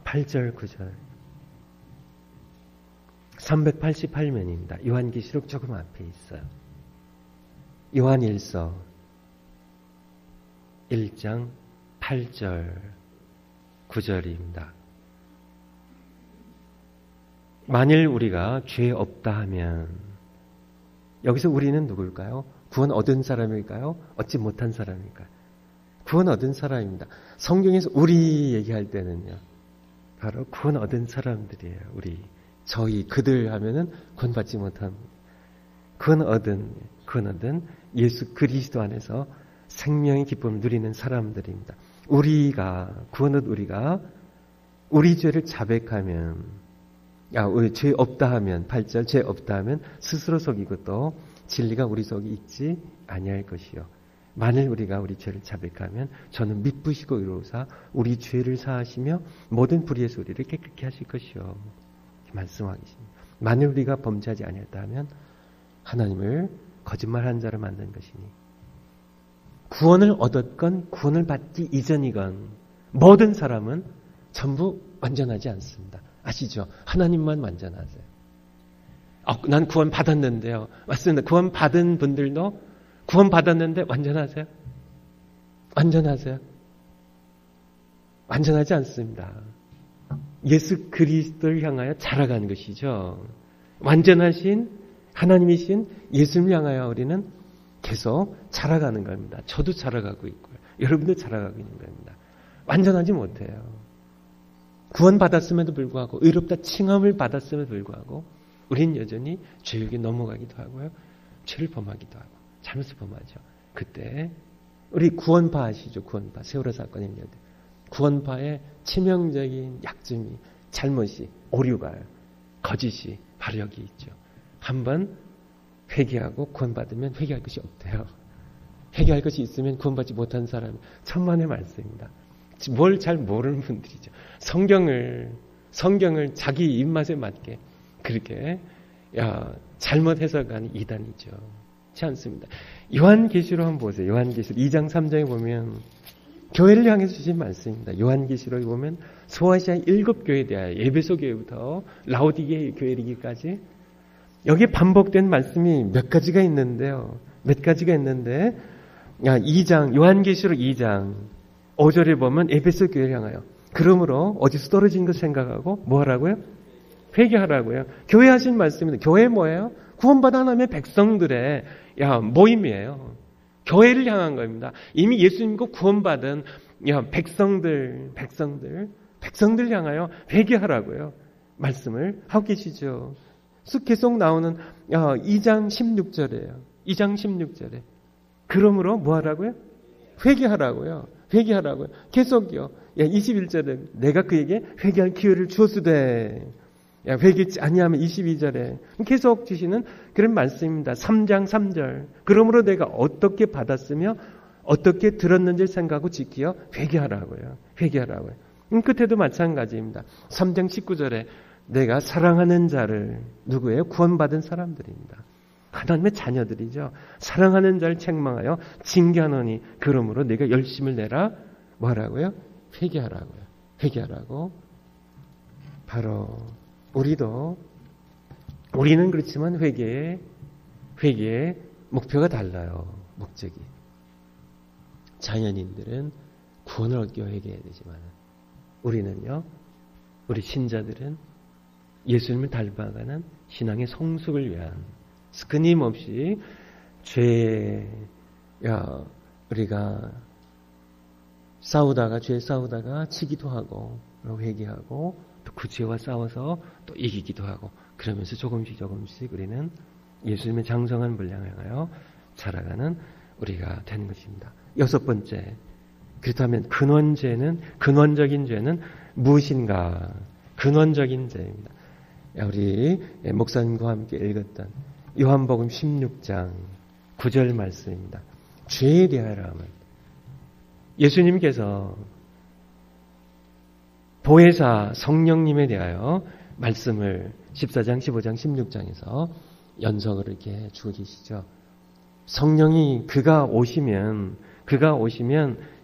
8절 9절 388면입니다. 요한계시록 조금 앞에 있어요. 요한일서 1장 8절 9절입니다. 만일 우리가 죄 없다 하면 여기서 우리는 누굴까요? 구원 얻은 사람일까요? 얻지 못한 사람일까요? 구원 얻은 사람입니다. 성경에서 우리 얘기할 때는요. 바로 구원 얻은 사람들이에요. 우리 저희 그들 하면은 구원받지 못한 구원 얻은 예수 그리스도 안에서 생명의 기쁨을 누리는 사람들입니다. 우리가 구원 얻은 우리가 우리 죄를 자백하면 우리 죄 없다 하면 8절 죄 없다 하면 스스로 속이고 또 진리가 우리 속에 있지 아니할 것이요. 만일 우리가 우리 죄를 자백하면 저는 미쁘시고 의로우사 우리 죄를 사하시며 모든 불의의 우리를 깨끗게 하실 것이요. 말씀하겠습니다. 만일 우리가 범죄하지 아니했다 하면 하나님을 거짓말하는 자로 만든 것이니 구원을 얻었건 구원을 받기 이전이건 모든 사람은 전부 완전하지 않습니다. 아시죠? 하나님만 완전하세요. 난 구원 받았는데요. 맞습니다. 구원 받은 분들도 구원 받았는데 완전하세요? 완전하세요? 완전하지 않습니다. 예수 그리스도를 향하여 자라가는 것이죠. 완전하신 하나님이신 예수를 향하여 우리는 계속 자라가는 겁니다. 저도 자라가고 있고요. 여러분도 자라가고 있는 겁니다. 완전하지 못해요. 구원 받았음에도 불구하고 의롭다 칭함을 받았음에도 불구하고 우린 여전히 죄에게 넘어가기도 하고요. 죄를 범하기도 하고 잘못을 범하죠. 그때 우리 구원파 아시죠? 구원파 세월호 사건의 여대 구원파의 치명적인 약점이 잘못이 오류가 거짓이 바로 여기 있죠. 한번 회개하고 구원받으면 회개할 것이 없대요. 회개할 것이 있으면 구원받지 못한 사람이 천만의 말씀입니다. 뭘 잘 모르는 분들이죠. 성경을 자기 입맛에 맞게 그렇게 잘못 해석하는 이단이죠. 그렇지 않습니다. 요한계시록 한번 보세요. 요한계시록 2장 3장에 보면 교회를 향해서 주신 말씀입니다. 요한계시록에 보면 소아시아 7교회에 대하여 에베소 교회부터 라오디게 교회 이르기까지 여기에 반복된 말씀이 몇 가지가 있는데요. 몇 가지가 있는데 2장 요한계시록 2장 5절에 보면 에베소 교회를 향하여 그러므로 어디서 떨어진 것 생각하고 뭐 하라고요? 회개하라고요. 교회 하신 말씀입니다. 교회 뭐예요? 구원받은 하나님의 백성들의 모임이에요. 교회를 향한 겁니다. 이미 예수님과 구원받은 백성들 향하여 회개하라고요. 말씀을 하고 계시죠. 계속 나오는 2장 16절이에요. 2장 16절에 그러므로 뭐 하라고요? 회개하라고요. 회개하라고요. 계속요. 21절에 내가 그에게 회개할 기회를 주었으되 회개치 아니하면 22절에 계속 주시는 그런 말씀입니다. 3장 3절 그러므로 내가 어떻게 받았으며 어떻게 들었는지를 생각하고 지키어 회개하라고요. 회개하라고요. 끝에도 마찬가지입니다. 3장 19절에 내가 사랑하는 자를 누구예요? 구원받은 사람들입니다. 하나님의 자녀들이죠. 사랑하는 자를 책망하여 징계하노니 그러므로 내가 열심을 내라 뭐하라고요? 회개하라고요. 회개하라고. 바로 우리는 그렇지만 회개의 목표가 달라요. 목적이. 자연인들은 구원을 얻기 위해 회개해야 되지만 우리는요. 우리 신자들은 예수님을 닮아가는 신앙의 성숙을 위한 끊임없이 우리가 죄 싸우다가 치기도 하고 회개하고 또 그 죄와 싸워서 또 이기기도 하고 그러면서 조금씩 우리는 예수님의 장성한 분량을 향하여 자라가는 우리가 되는 것입니다. 6번째, 그렇다면 근원적인 죄는 무엇인가? 근원적인 죄입니다. 우리 목사님과 함께 읽었던 요한복음 16장 9절 말씀입니다. 죄에 대하여 하면 예수님께서 보혜사 성령님에 대하여 말씀을 14장, 15장, 16장에서 연속으로 이렇게 주고 계시죠. 성령이 그가 오시면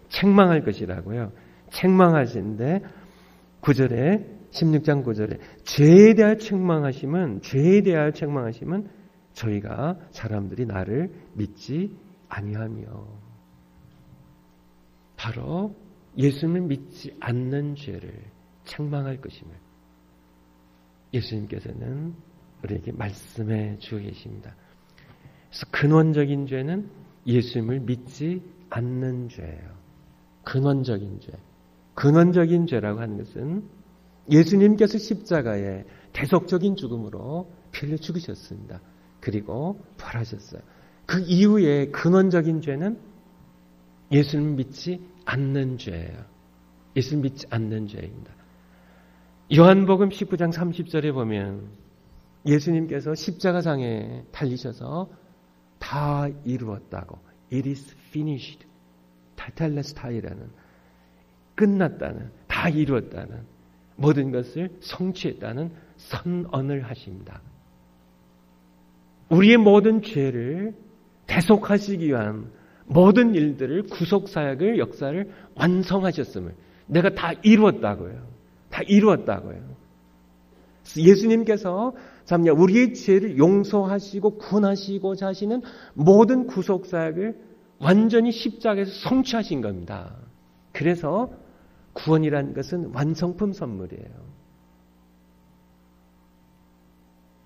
책망할 것이라고요. 책망하시는데 16장 9절에 죄에 대하여 책망하시면 저희가 사람들이 나를 믿지 아니하며, 바로 예수님을 믿지 않는 죄를 책망할 것임을 예수님께서는 우리에게 말씀해 주고 계십니다. 그래서 근원적인 죄는 예수님을 믿지 않는 죄예요. 근원적인 죄. 근원적인 죄라고 하는 것은 예수님께서 십자가에 대속적인 죽음으로 피를 죽으셨습니다. 그리고 부활하셨어요. 그 이후에 근원적인 죄는 예수님을 믿지 않는 죄예요. 예수님을 믿지 않는 죄입니다. 요한복음 19장 30절에 보면 예수님께서 십자가상에 달리셔서 다 이루었다고, It is finished, 타텔레스타이라는, 끝났다는, 다 이루었다는, 모든 것을 성취했다는 선언을 하십니다. 우리의 모든 죄를 대속하시기 위한 모든 일들을, 구속사역을, 역사를 완성하셨음을, 내가 다 이루었다고요. 다 이루었다고요. 예수님께서 우리의 죄를 용서하시고 구원하시고자 하시는 모든 구속사역을 완전히 십자가에서 성취하신 겁니다. 그래서 구원이라는 것은 완성품 선물이에요.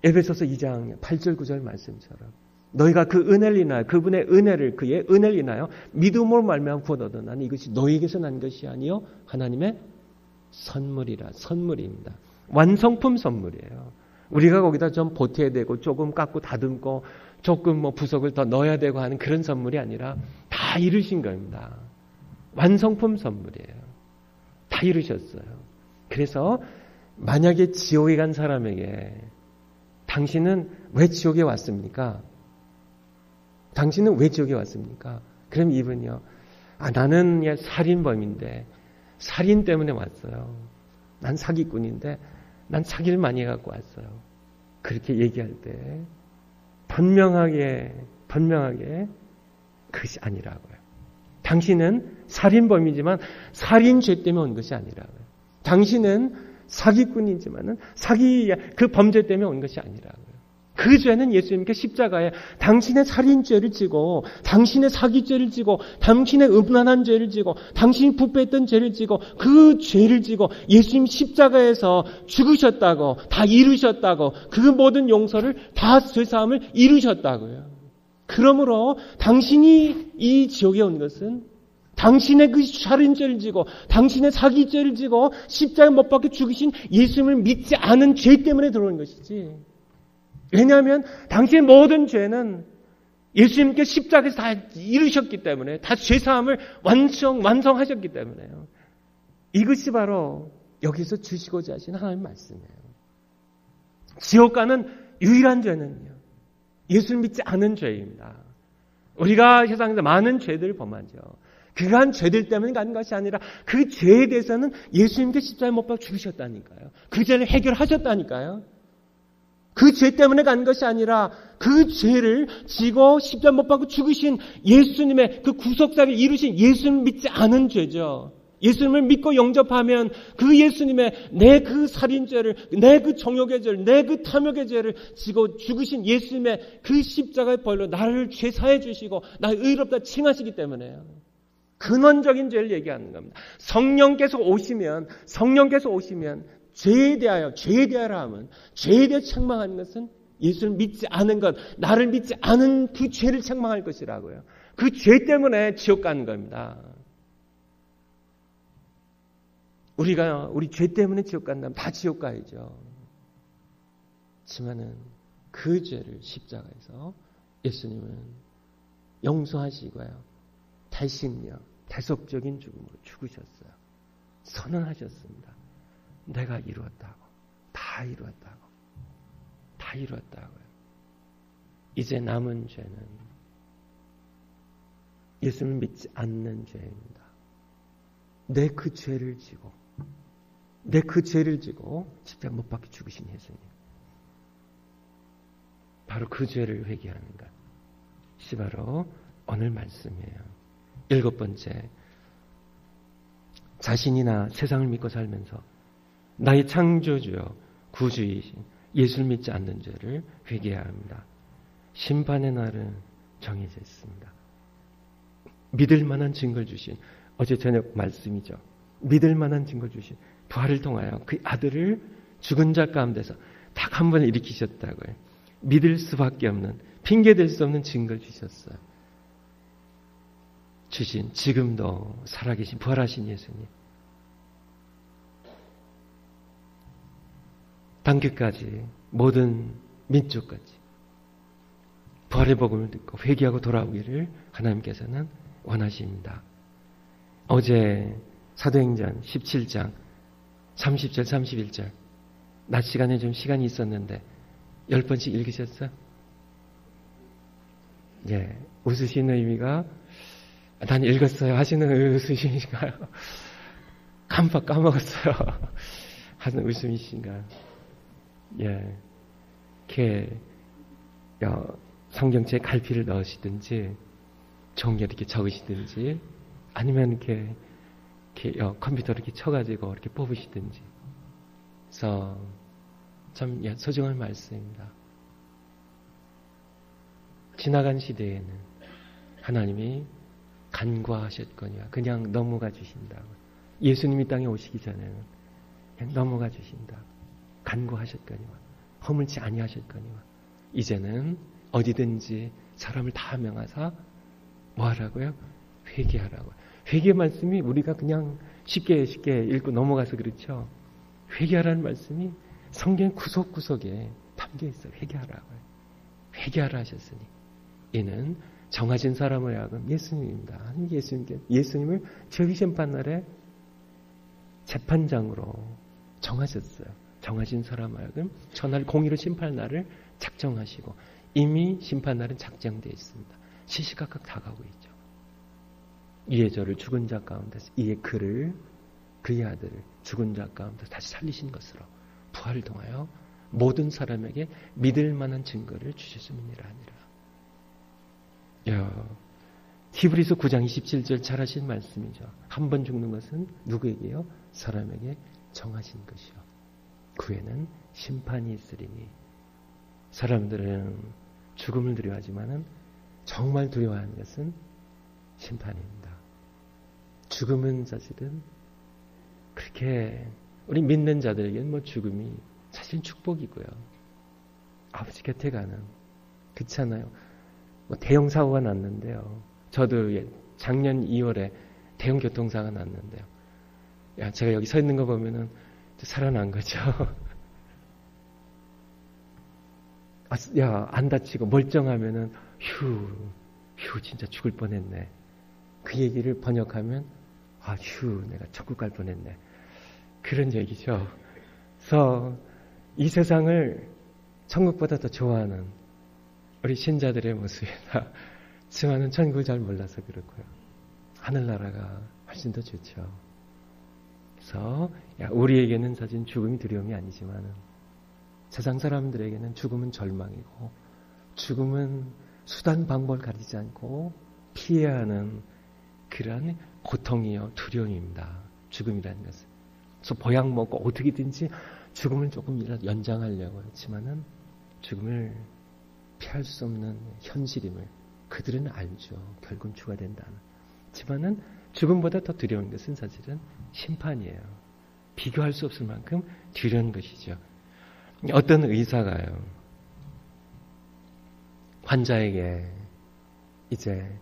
에베소서 2장 8절 9절 말씀처럼 너희가 그 은혜를 인하여, 그분의 은혜를, 그의 은혜를 인하여 믿음으로 말미암아 구원 얻었나니 이것이 너희에게서 난 것이 아니요 하나님의 선물입니다. 완성품 선물이에요. 우리가 거기다 좀 보태야 되고 조금 깎고 다듬고 조금 부석을 더 넣어야 되고 하는 그런 선물이 아니라 다 이루신 겁니다. 완성품 선물이에요. 다 이루셨어요. 그래서 만약에 지옥에 간 사람에게 당신은 왜 지옥에 왔습니까? 당신은 왜 지옥에 왔습니까? 그럼 이분이요, 나는 살인범인데 살인 때문에 왔어요. 난 사기꾼인데 난 사기를 많이 해갖고 왔어요. 그렇게 얘기할 때 분명하게 그것이 아니라고요. 당신은 살인범이지만 살인죄 때문에 온 것이 아니라고요. 당신은 사기꾼이지만은 그 범죄 때문에 온 것이 아니라고요. 그 죄는 예수님께 십자가에 당신의 살인죄를 지고, 당신의 사기죄를 지고, 당신의 음란한 죄를 지고, 당신이 부패했던 죄를 지고, 그 죄를 지고 예수님 십자가에서 죽으셨다고, 다 이루셨다고, 그 모든 용서를 다 죄사함을 이루셨다고요. 그러므로 당신이 이 지옥에 온 것은 당신의 그 살인죄를 지고, 당신의 사기죄를 지고 십자가에 못 박혀 죽으신 예수님을 믿지 않은 죄 때문에 들어온 것이지. 왜냐하면 당신의 모든 죄는 예수님께 십자가에서 다 이루셨기 때문에, 다 죄사함을 완성하셨기 때문에요. 이것이 바로 여기서 주시고자 하신 하나님의 말씀이에요. 지옥 가는 유일한 죄는요, 예수를 믿지 않은 죄입니다. 우리가 세상에서 많은 죄들을 범하죠. 그러한 죄들 때문에 간 것이 아니라 그 죄에 대해서는 예수님께 십자가에 못 박혀 죽으셨다니까요. 그 죄를 해결하셨다니까요. 그 죄 때문에 간 것이 아니라 그 죄를 지고 십자가에 못 박혀 죽으신 예수님의 그 구속사를 이루신 예수님을 믿지 않은 죄죠. 예수님을 믿고 영접하면 그 예수님의 내 그 살인죄를, 내 그 정욕의 죄를, 내 그 탐욕의 죄를 지고 죽으신 예수님의 그 십자가의 벌로 나를 죄사해 주시고 나를 의롭다 칭하시기 때문에요. 근원적인 죄를 얘기하는 겁니다. 성령께서 오시면 죄에 대하여 하면, 죄에 대해 책망하는 것은 예수를 믿지 않은 것, 나를 믿지 않은 그 죄를 책망할 것이라고요. 그 죄 때문에 지옥 가는 겁니다. 우리 죄 때문에 지옥 간다면 다 지옥 가야죠. 하지만은 그 죄를 십자가에서 예수님은 용서하시고요. 대신요, 대속적인 죽음으로 죽으셨어요. 선언하셨습니다. 내가 이루었다고. 다 이루었다고. 다 이루었다고요. 이제 남은 죄는 예수님을 믿지 않는 죄입니다. 내 그 죄를 지고 십자가 못 박혀 죽으신 예수님. 바로 그 죄를 회개하는 것이 바로 오늘 말씀이에요. 7번째, 자신이나 세상을 믿고 살면서 나의 창조주여 구주이신 예수를 믿지 않는 죄를 회개해야 합니다. 심판의 날은 정해져 있습니다. 믿을 만한 증거를 주신 어제 저녁 말씀이죠. 믿을 만한 증거를 주신 부활을 통하여 그 아들을 죽은 자 가운데서 딱 한 번 일으키셨다고요. 믿을 수밖에 없는, 핑계댈 수 없는 증거를 주셨어요. 주신 지금도 살아계신 부활하신 예수님. 단계까지 모든 민족까지 부활의 복음을 듣고 회개하고 돌아오기를 하나님께서는 원하십니다. 어제 사도행전 17장 30절 31절 낮 시간에 좀 시간이 있었는데 10번씩 읽으셨어요? 예, 웃으시는 의미가 난 읽었어요 하시는 웃으신가요? 깜빡 까먹었어요 하는 웃음이신가요? 예, 이렇게 성경책에 갈피를 넣으시든지 종이에 이렇게 적으시든지 아니면 이렇게 컴퓨터를 이렇게 쳐가지고 이렇게 뽑으시든지. 그래서 참 소중한 말씀입니다. 지나간 시대에는 하나님이 간과하셨거니와 그냥 넘어가 주신다고. 예수님이 땅에 오시기 전에는 그냥 넘어가 주신다. 간과하셨거니와 허물지 아니하셨거니와 이제는 어디든지 사람을 다 명하사 뭐하라고요? 회개하라고. 회개 말씀이 우리가 그냥 쉽게 읽고 넘어가서 그렇죠. 회개하라는 말씀이 성경 구석구석에 담겨 있어요. 회개하라고요. 회개하라 하셨으니 이는 정하신 사람을 하여금 예수님입니다. 예수님을 저희 심판날에 재판장으로 정하셨어요. 정하신 사람을 하여금 전날 공의로 심판할 날을 작정하시고 이미 심판날은 작정되어 있습니다. 시시각각 다가오고 있죠. 이의 저를 죽은 자 가운데서 이의 그의 아들을 죽은 자 가운데서 다시 살리신 것으로 부활을 통하여 모든 사람에게 믿을 만한 증거를 주셨음이니라 하니라. 히브리서 9장 27절 잘 하신 말씀이죠. 한 번 죽는 것은 누구에게요? 사람에게 정하신 것이요. 그 후에는 심판이 있으리니. 사람들은 죽음을 두려워하지만은 정말 두려워하는 것은 심판입니다. 죽음은 사실은 그렇게 우리 믿는 자들에게는 죽음이 사실 축복이고요. 아버지 곁에 가는, 그렇잖아요. 대형 사고가 났는데요. 저도 작년 2월에 대형 교통사고가 났는데요. 제가 여기 서 있는 거 보면은 살아난 거죠. 안 다치고 멀쩡하면은 휴 진짜 죽을 뻔했네. 그 얘기를 번역하면 내가 천국 갈 뻔했네. 그런 얘기죠. 그래서 이 세상을 천국보다 더 좋아하는 우리 신자들의 모습이다. 지만은 천국을 잘 몰라서 그렇고요. 하늘나라가 훨씬 더 좋죠. 그래서 우리에게는 사실 죽음이 두려움이 아니지만은 세상 사람들에게는 죽음은 절망이고 죽음은 수단 방법을 가리지 않고 피해야 하는 그러한 고통이요 두려움입니다. 죽음이라는 것은. 그래서 보약 먹고 어떻게든지 죽음을 조금이라도 연장하려고 했지만은 죽음을 피할 수 없는 현실임을 그들은 알죠. 결국은 죽어야 된다는. 하지만은 죽음보다 더 두려운 것은 사실은 심판이에요. 비교할 수 없을 만큼 두려운 것이죠. 어떤 의사가요, 환자에게 이제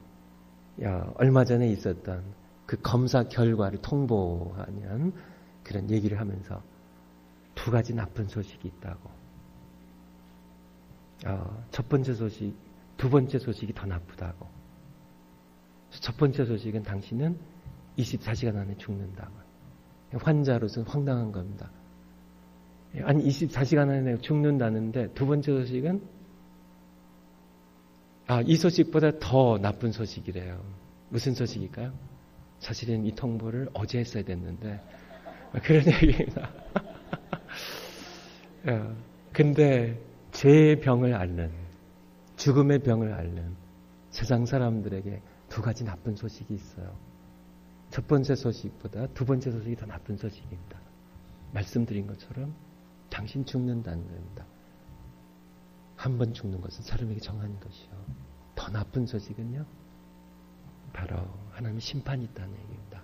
얼마 전에 있었던 그 검사 결과를 통보하면 그런 얘기를 하면서 두 가지 나쁜 소식이 있다고. 첫 번째 소식, 두 번째 소식이 더 나쁘다고. 첫 번째 소식은 당신은 24시간 안에 죽는다고. 환자로서는 황당한 겁니다. 아니 24시간 안에 죽는다는데 두 번째 소식은 이 소식보다 더 나쁜 소식이래요. 무슨 소식일까요? 사실은 이 통보를 어제 했어야 됐는데 그런 얘기입니다. 근데 제 병을 앓는, 죽음의 병을 앓는 세상 사람들에게 두 가지 나쁜 소식이 있어요. 첫 번째 소식보다 두 번째 소식이 더 나쁜 소식입니다. 말씀드린 것처럼 당신 죽는다는 겁니다. 한 번 죽는 것은 사람에게 정한 것이요. 더 나쁜 소식은요, 바로 하나님의 심판이 있다는 얘기입니다.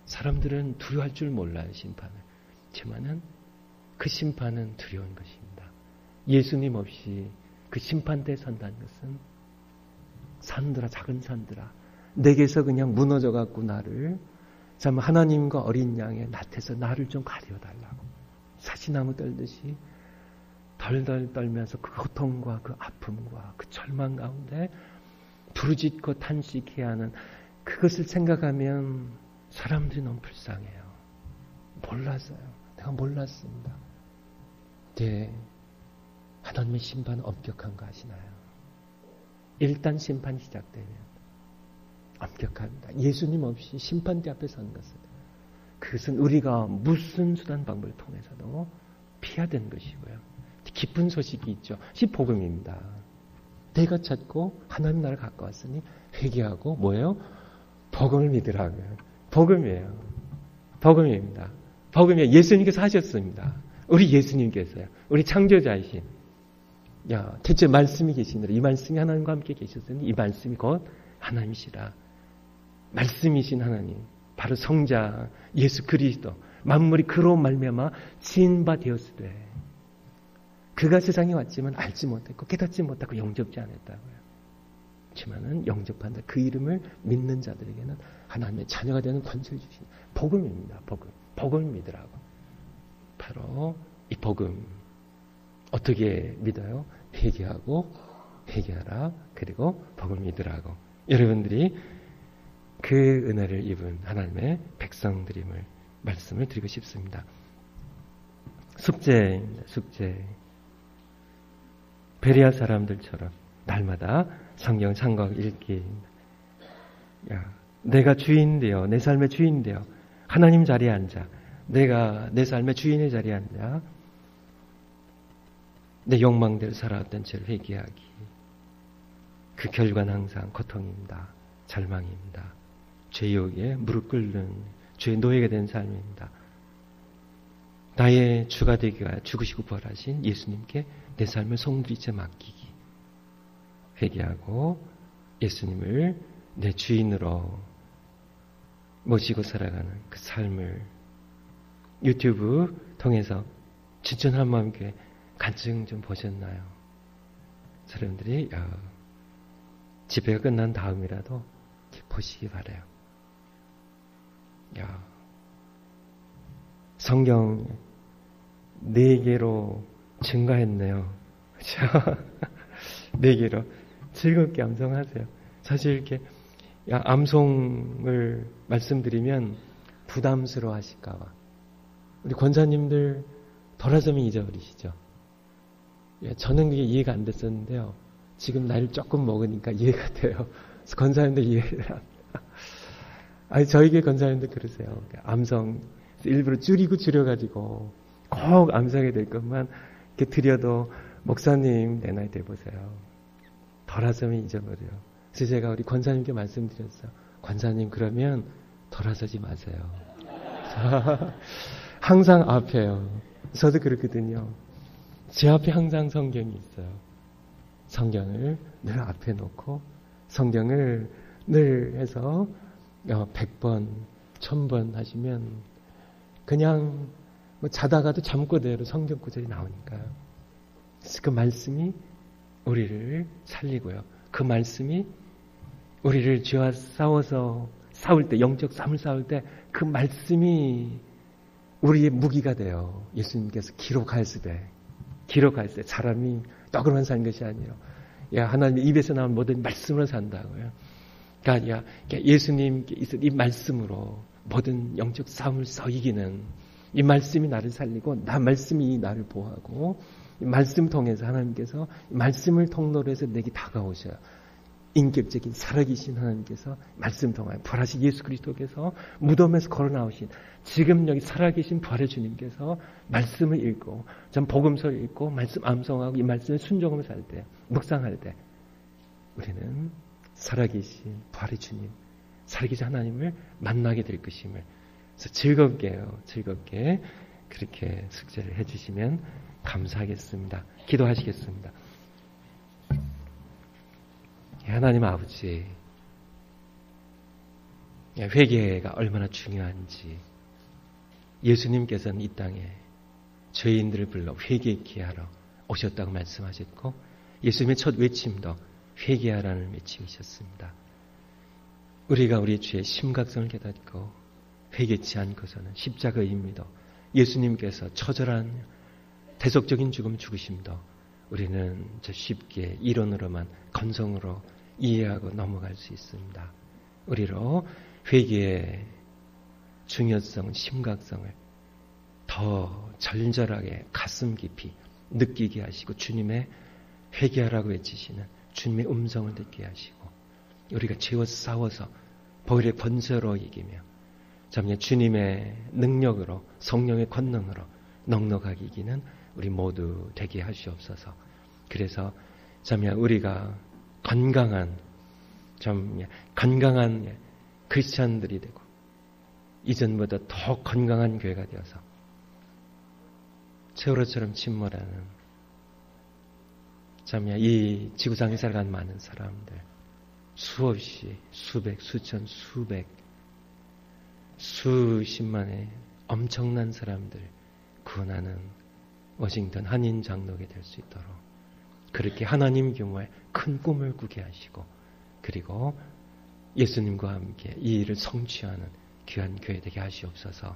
사람들은 두려워할 줄 몰라요, 심판을. 하지만은 그 심판은 두려운 것입니다. 예수님 없이 그 심판대에 선다는 것은 산들아, 작은 산들아, 내게서 그냥 무너져갖고 나를 참 하나님과 어린 양의 낫에서 나를 좀 가려달라고 사시나무 떨듯이 덜덜 떨면서 그 고통과 그 아픔과 그 절망 가운데 부르짖고 탄식해야 하는 그것을 생각하면 사람들이 너무 불쌍해요. 몰랐어요. 내가 몰랐습니다. 네, 하나님의 심판은 엄격한 거 아시나요? 일단 심판이 시작되면 엄격합니다. 예수님 없이 심판대 앞에 선 것은 그것은 우리가 무슨 수단 방법을 통해서도 피해야 되는 것이고요. 기쁜 소식이 있죠. 복음입니다. 내가 찾고 하나님 나라를 가까웠으니 회개하고 뭐예요? 복음을 믿으라고요. 복음이에요. 복음입니다. 복음이에요. 예수님께서 하셨습니다. 우리 예수님께서요. 우리 창조자이신 대체 말씀이 계시느라 이 말씀이 하나님과 함께 계셨으니 이 말씀이 곧 하나님이시라. 말씀이신 하나님, 바로 성자 예수 그리스도, 만물이 그로 말미암아 지은 바 되었으되 그가 세상에 왔지만 알지 못했고 깨닫지 못하고 영접지 않았다고요. 하지만은 영접한다. 그 이름을 믿는 자들에게는 하나님의 자녀가 되는 권세를 주신 복음입니다. 복음을 믿으라고. 바로 이 복음 어떻게 믿어요? 회개하라. 그리고 복음을 믿으라고. 여러분들이 그 은혜를 입은 하나님의 백성들임을 말씀을 드리고 싶습니다. 숙제입니다. 숙제. 베레아 사람들처럼 날마다 성경 창각 읽기. 내가 주인되어 내 삶의 주인되어 하나님 자리에 앉아 내가 내 삶의 주인의 자리에 앉아 내 욕망대로 살아왔던 죄를 회개하기. 그 결과는 항상 고통입니다. 절망입니다. 죄욕에 무릎 꿇는 죄의 노예가 된 삶입니다. 나의 주가 되기 위하여 죽으시고 부활하신 예수님께 내 삶을 송두리째 맡기기. 회개하고 예수님을 내 주인으로 모시고 살아가는 그 삶을 유튜브 통해서 진천 한마음교회 간증 좀 보셨나요? 사람들이 집회가 끝난 다음이라도 보시기 바라요. 성경 4개로 증가했네요. 그렇죠? 4개로 즐겁게 암송하세요. 사실 이렇게 암송을 말씀드리면 부담스러워 하실까 봐. 우리 권사님들 돌아서면 잊어버리시죠? 저는 그게 이해가 안 됐었는데요. 지금 나이를 조금 먹으니까 이해가 돼요. 그래서 권사님들 이해를 합니다. 아니, 저에게 권사님들 그러세요. 암송 일부러 줄여가지고 꼭 암송이 될 것만 이렇게 드려도 목사님 내 나이 돼 보세요. 돌아서면 잊어버려요. 그래서 제가 우리 권사님께 말씀드렸어요. 권사님 그러면 돌아서지 마세요. 항상 앞에요. 저도 그렇거든요. 제 앞에 항상 성경이 있어요. 성경을 늘 앞에 놓고 성경을 늘 해서 100번, 1000번 하시면 그냥 자다가도 잠꼬대로 성경 구절이 나오니까요. 그래서 그 말씀이 우리를 살리고요. 그 말씀이 우리를 죄와 싸울 때, 영적 싸움을 싸울 때 그 말씀이 우리의 무기가 되어 예수님께서 기록하였으되 사람이 떡으로만 사는 것이 아니라 하나님의 입에서 나온 모든 말씀으로 산다고요. 그러니까 예수님께 있을 이 말씀으로 모든 영적 싸움을 이기는 이 말씀이 나를 살리고 말씀이 나를 보호하고 이 말씀 통해서 하나님께서 이 말씀을 통로로 해서 내게 다가오셔요. 인격적인 살아계신 하나님께서 말씀 통하여 부활하신 예수 그리스도께서 무덤에서 걸어 나오신 지금 여기 살아계신 부활의 주님께서 말씀을 읽고 전 복음서를 읽고 말씀 암송하고 이 말씀을 순종하며 살 때 묵상할 때 우리는 살아계신 부활의 주님 살아계신 하나님을 만나게 될 것임을 그래서 즐겁게 그렇게 숙제를 해주시면 감사하겠습니다. 기도하시겠습니다. 하나님 아버지, 회개가 얼마나 중요한지 예수님께서는 이 땅에 죄인들을 불러 회개케 하러 오셨다고 말씀하셨고 예수님의 첫 외침도 회개하라는 외침이셨습니다. 우리가 우리 죄의 심각성을 깨닫고 회개치 않고서는 십자가의 의미도 예수님께서 처절한 대속적인 죽음 죽으심도 우리는 저 쉽게 이론으로만 건성으로 이해하고 넘어갈 수 있습니다. 우리로 회개의 중요성, 심각성을 더 절절하게 가슴 깊이 느끼게 하시고 주님의 회개하라고 외치시는 주님의 음성을 듣게 하시고 우리가 죄와 싸워서 보혈의 권세로 이기며 참여 주님의 능력으로 성령의 권능으로 넉넉하게 이기는 우리 모두 되게 하시옵소서. 그래서 참여 우리가 건강한 크리스찬들이 되고 이전보다 더 건강한 교회가 되어서 세월호처럼 침몰하는 참여 이 지구상에 살아가는 많은 사람들 수없이 수백, 수천, 수십만의 엄청난 사람들 구원하는 워싱턴 한인 장로가 될 수 있도록 그렇게 하나님 규모의 큰 꿈을 꾸게 하시고 그리고 예수님과 함께 이 일을 성취하는 귀한 교회 되게 하시옵소서.